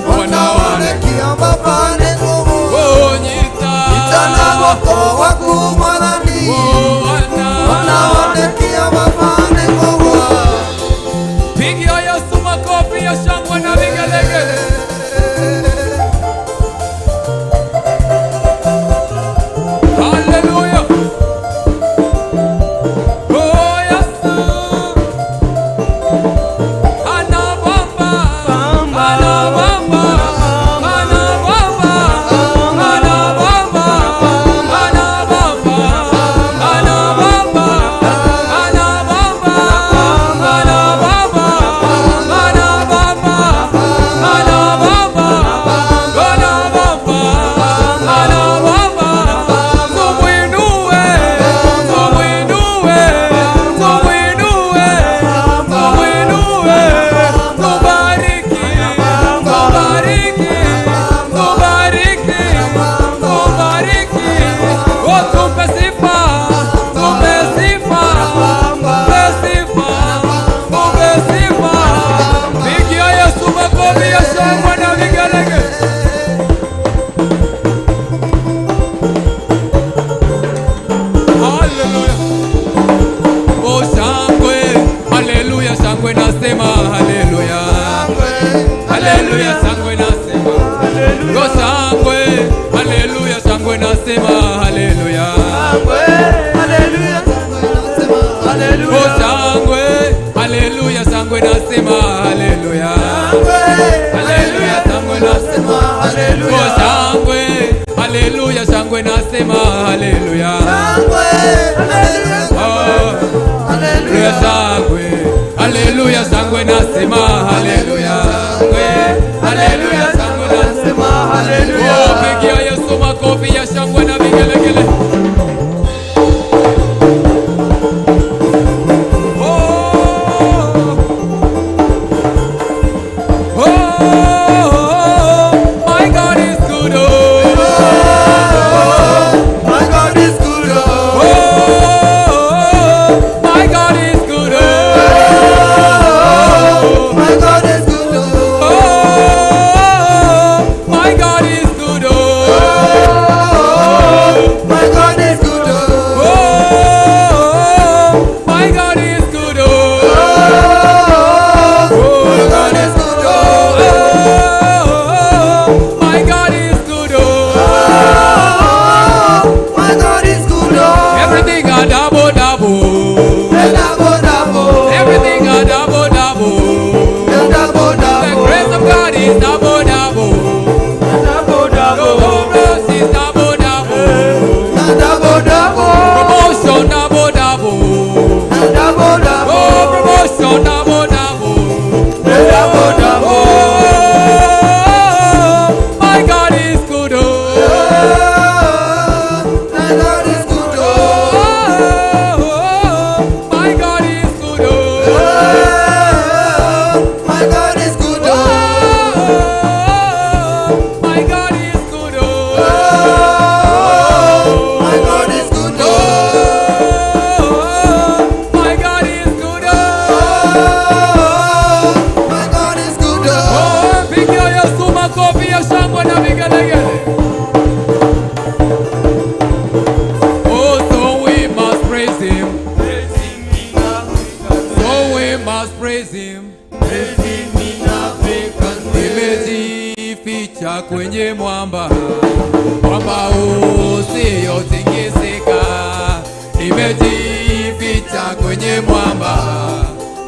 E: wana wanekia baba nĩ ngũgwa. Oh, nyitana guoko gwaku Mwathani, wana wanekia baba nĩ ngũgwa. Pigia Yesu makofi ya shangwe na vigelegele. Hallelujah. Oh, Yesu. Anabamba, anabamba, anabamba, anabamba, anabamba, anabamba, anabamba, anabamba, Tumwinue sangwe nasema haleluya. Haleluya sangwe nasema haleluya. Sangwe haleluya sangwe nasema haleluya. Haleluya sangwe nasema haleluya. Sangwe haleluya sangwe nasema haleluya. Haleluya sangwe nasema haleluya. Sangwe haleluya sangwe nasema haleluya. Haleluya sangwe haleluya sangwe nasema haleluya. Haleluya sangwe nasema haleluya. Pigia Yesu makofi ya shangwe na vigelegele. Kwenye mwamba, mwamba usiotikisika. Nimejificha kwenye mwamba,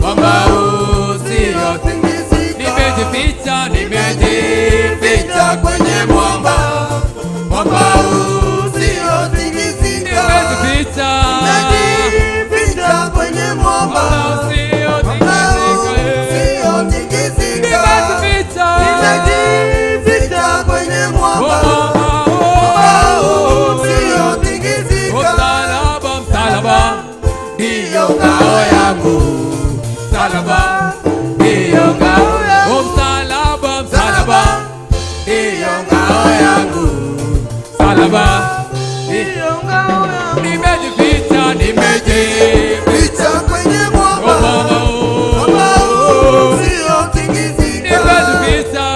E: mwamba usiotikisika. Nimejificha, nimejificha kwenye mwamba, mwamba usiotikisika. Nimejificha, nimejificha kwenye mwamba, mwamba usiotikisika. Nimejificha, kwenye mwamba, msalaba, msalaba ndiyo ngao yangu, msalaba ndiyo ngao yangu, msalaba, msalaba ndiyo ngao yangu, msalaba ndiyo ngao yangu. Nimejificha, nimejificha kwenye mwamba, mwamba usiotikisika. Nimejificha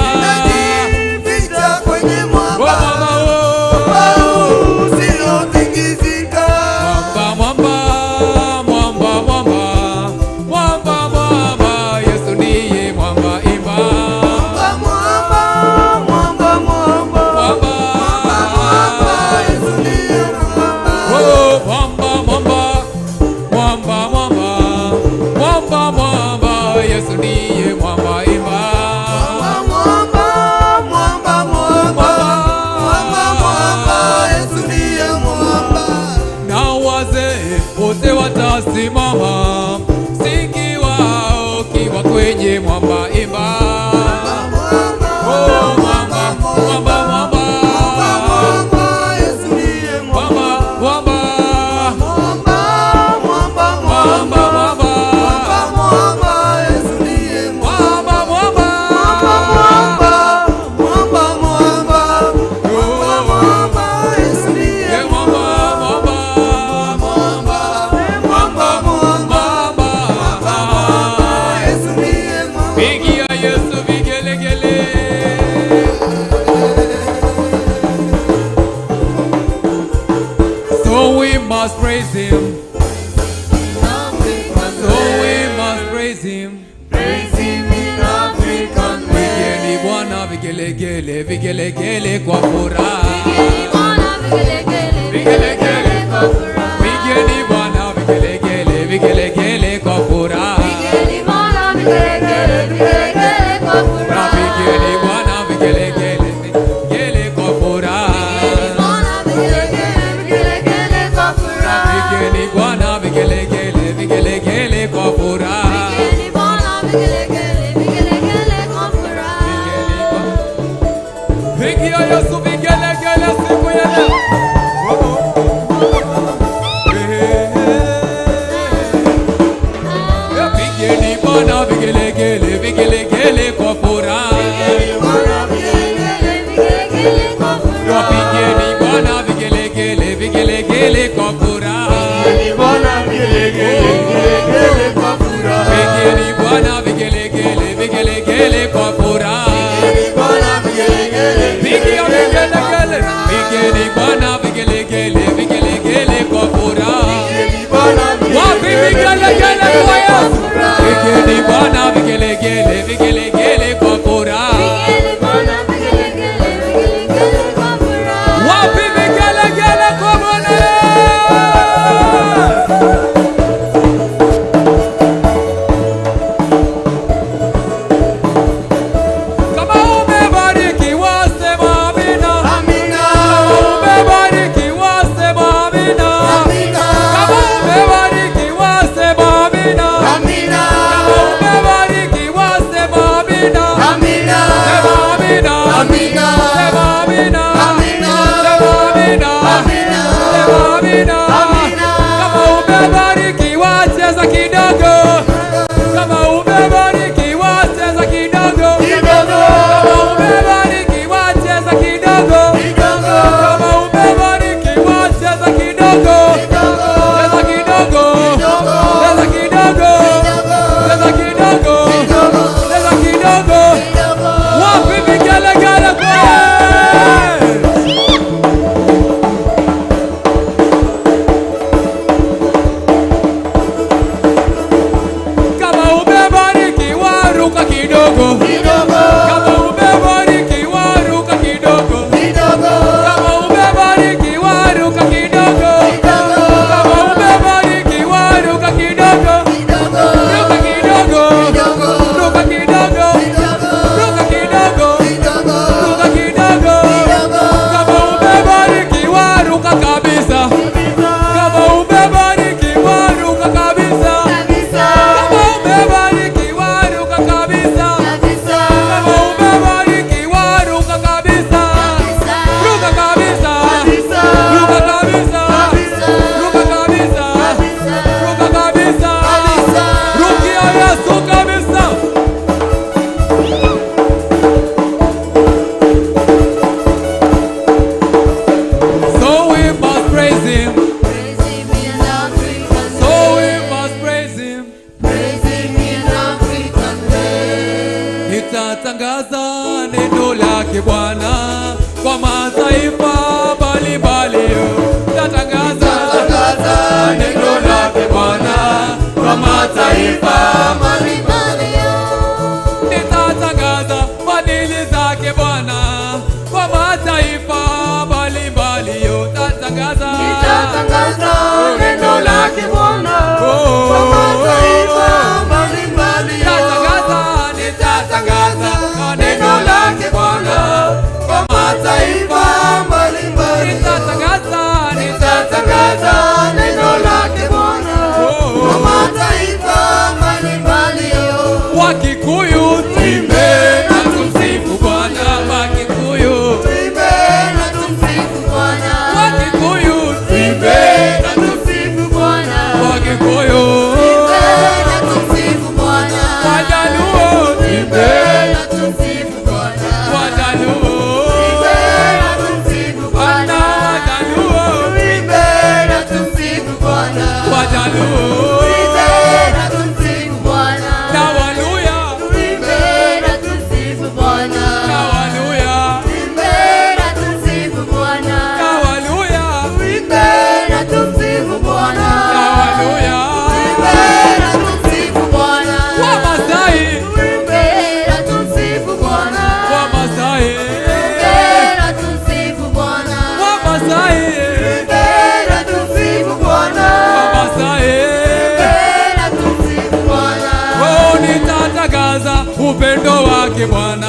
E: simama, msingi wao ukiwa kwenye mwamba, imba. Oh, mwamba, mwamba, mwamba, Yesu ndiye mwamba, mwamba, mwamba, mwamba, mwamba, mwamba, Yesu ndiye mwamba, mwamba, mwamba, mwamba, mwamba, mwamba, Yesu ndiye mwamba, mwamba, mwamba, mwamba, mwamba, Yesu ndiye mwamba. Pigia Yesu
F: Praise Him in African way.
E: Vigeni Bwana vigelegele, vigelegele kwa furaha.
B: Vigeni Bwana vigelegele,
E: Vigelegele
B: kwa furaha.
E: Vigeni Bwana vigelegele, vigelegele kwa furaha.
B: Vigeni Bwana vigelegele, vigelegele kwa furaha.
E: Vigeni Bwana vigelegele, vigelegele kwa furaha.
B: Vigeni Bwana vigelegele, vigelegele kwa furaha.
E: Vigeni Bwana vigelegele, vigelegele kwa furaha.
B: Vigeni Bwana vigelegele, vigelegele kwa furaha.
E: Pigia Yesu vigelegele siku ya leo. Vigeni Bwana vigelegele, vigelegele kwa furaha.
B: Vigeni Bwana vigelegele, vigelegele kwa furaha.
E: Vigeni Bwana vigelegele, vigelegele kwa furaha.
F: Vigeni Bwana vigelegele, vigelegele kwa furaha.
E: Vigeni Bwana vigelegele, vigelegele kwa furaha.
F: Vigeni Bwana vigelegele,
E: Pigia vigelegele, vigeni Bwana vigelegele, vigelegele kwa furaha.
F: Vigeni Bwana
E: Wapi vigelegele kwa Yesu? Vigeni Bwana vigelegele, vigelegele kwa furaha.
B: Vigeni Bwana vigelegele, vigelegele kwa furaha.
E: Wapi vigelegele kwa Bwana? Kama umebarikiwa sema amina.
F: Amina.
E: Kama umebarikiwa sema amina.
F: Amina.
E: Kama umebarikiwa sema amina.
F: Amina.
E: Kama umebarikiwa sema amina.
F: Amina.
E: Sema amina.
F: Amina.
E: Sema amina.
F: Amina.
E: Sema amina.
F: Amina.
E: Sema amina.
F: Amina.
E: Kama umebarikiwa cheza kidogo. Kama umebarikiwa cheza kidogo.
F: Kidogo.
E: Kama umebarikiwa cheza kidogo.
F: Kidogo.
E: Kama umebarikiwa cheza kidogo. Cheza kidogo. Cheza kidogo. Cheza kidogo. Cheza kidogo. Wapi vigelegele kwa kama umebarikiwa ruka kidogo. Kama umebarikiwa ruka kidogo. Kama umebarikiwa ruka kidogo. Kama umebarikiwa ruka kidogo. Ruka kidogo. Ruka kidogo. Ruka kidogo. Ruka kidogo. Kama umebarikiwa ruka kabisa. Kama umebarikiwa ruka kabisa. Kama umebarikiwa ruka kabisa. Kama umebarikiwa ruka kabisa. Ruka kabisa. Ruka kabisa. Ruka kabisa. Ruka kabisa. Rukia Yesu kabisa. So we must praise Him.
B: Praise Him in African
E: So
B: way.
E: we must praise Him.
B: Praise Him in African way.
E: Nitatangaza neno lake Bwana kwa mataifa mbalimbali. Nitatangaza neno lake Bwana kwa mataifa. Nitatangaza fadhili zake Bwana kwa mataifa mbalimbali. Nitatangaza
F: neno lake Bwana kwa mataifa mbalimbali.
E: Nitatangaza neno lake Bwana kwa mataifa mbalimbali.
F: Nitatangaza neno lake Bwana kwa mataifa mbalimbali.
E: upendo wake Bwana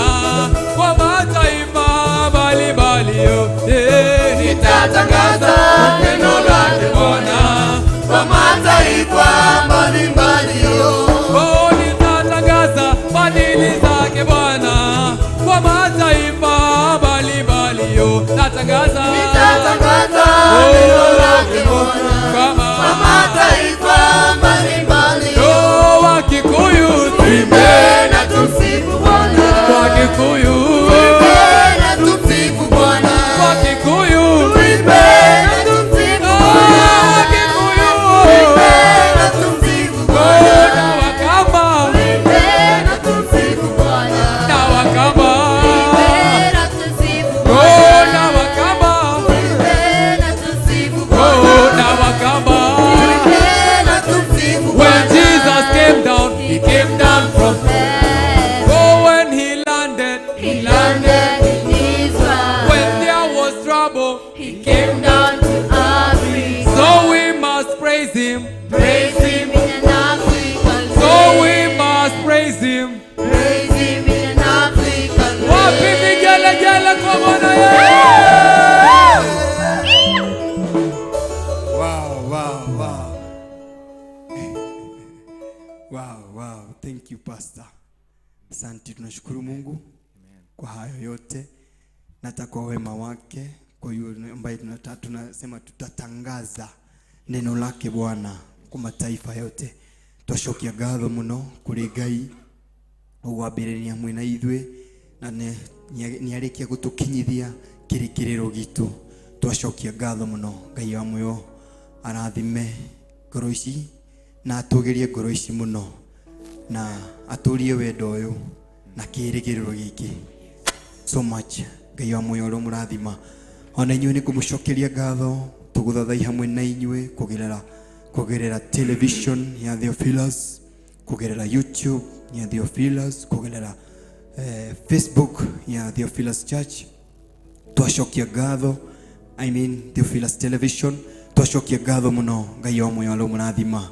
E: kwa mataifa mbalimbali yote. Nitatangaza upendo wake Bwana kwa mataifa mbalimbali yote. Oh, nitatangaza fadhili zake Bwana kwa mataifa mbalimbali yote. Nitatangaza upendo wake Bwana kwa mataifa mbalimbali yote. Oh, Wakikuyu tuimbe na tumsifu Bwana. Wakikuyu tuimbe na tumsifu Bwana. Wakikuyu tuimbe na tumsifu Bwana. Wakikuyu tuimbe na tumsifu Bwana. Na Wakamba tuimbe na tumsifu Bwana. Na Wakamba tuimbe na tumsifu Bwana. Na Wakamba tuimbe na tumsifu Bwana. Na Wakamba tuimbe na tumsifu Bwana. When Jesus came down, he came down from heaven. Oh, when he landed in Israel. When there was trouble, he came down to Africa. So we must praise him in an African way. So we must praise him in an African way. Wapi vigelegele kwa Bwana Yesu.
G: Wow. Thank you, Pastor. Asante, tunashukuru Mungu kwa hayo yote na kwa wema wake. Kwa hiyo ambaye tunasema tutatangaza neno lake Bwana kwa mataifa yote. Twashokia gatho muno kuri Ngai ugwambiriria mwena ithwe na ni arikia gutukinyithia kirikiriro gitu. Twashokia gatho muno Ngai wa muyo arathime ngoro ici na atugirie ngoro ici muno na aturie wendo uyu na kirigiriro giki so much. Ngai wa muyo murathima ona inyuĩ nĩ kũmũcokeria ngatho tũgũthathai hamwe na inyuĩ kugerera television ya Theophilus, kugerera YouTube ya Theophilus, kugerera Facebook ya Theophilus Church. Twashokia ngatho Theophilus Television. Twashokia ngatho muno Ngai wa muyo murathima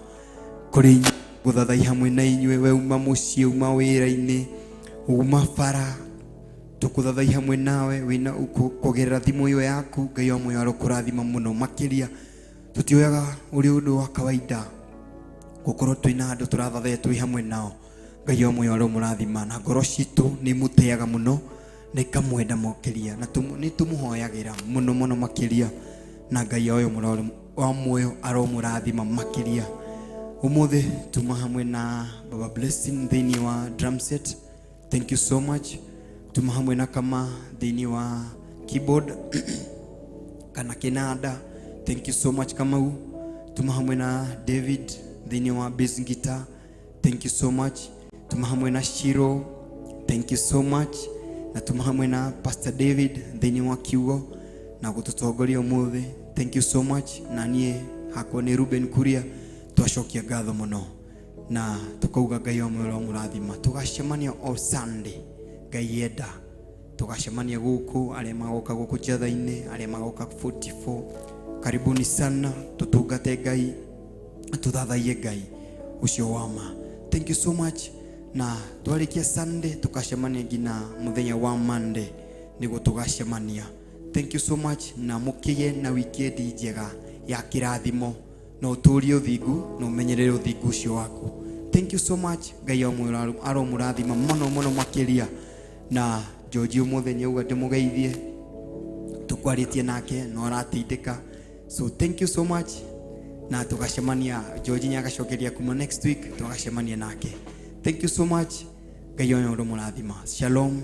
G: kuri gũthathai hamwe na inyuĩ. We uma mũciĩ, uma wĩra-inĩ, uma bara, tukuthathai hamwe nawe wina kugerera thimu iyo yaku. Ngai wa muyo arokurathima muno makiria. Tutioyaga uri undu wa kawaida gukorwo twina andu turathathaya twi hamwe nao. Ngai wa muyo aromurathima na ngoro citu ni muteaga muno na ikamwenda mokeria na ni tumuhoyagira muno makiria. Na Ngai wa muyo aromurathima makiria. Umuthi tuma hamwe na Baba Blessing thini wa drum set. Thank you so much. Tuma hamwe na kama thini wa keyboard kana kinanda. Thank you so much Kamau. Tuma hamwe na David thini wa bass guitar. Thank you so much. Tuma hamwe na Shiro. Thank you so much. Na tuma hamwe na Pastor David thini wa kiugo na gututongoria umuthi. Thank you so much. Na nie hako ni Ruben Kuria. Twashokia ngatho muno na tukauga Ngai wa muyo murathima. Tugacemania all Sunday Ngai enda. Tugacemania guku aria magoka guku Jatha-ini, aria magoka 44. Karibuni sana tutungate Ngai, tuthathaie Ngai ucio wama. Thank you so much. Na twarikia Sunday tukacemania ngina muthenya wa Monday nigo tugacemania. Thank you so much na mukiye na weekend njega ya kirathimo na uturie uthingu na umenyerere uthingu ucio waku. Thank you so much. Ngai wa muyo aromurathima muno makiria. Na George umuthenya uga ndimugeithie tukwaritie nake no aratindika. So thank you so much. Na tugacemania George nyagacokeria kuma next week tugacemania nake. Thank you so much. Ngai wa muyo aromurathima. Shalom.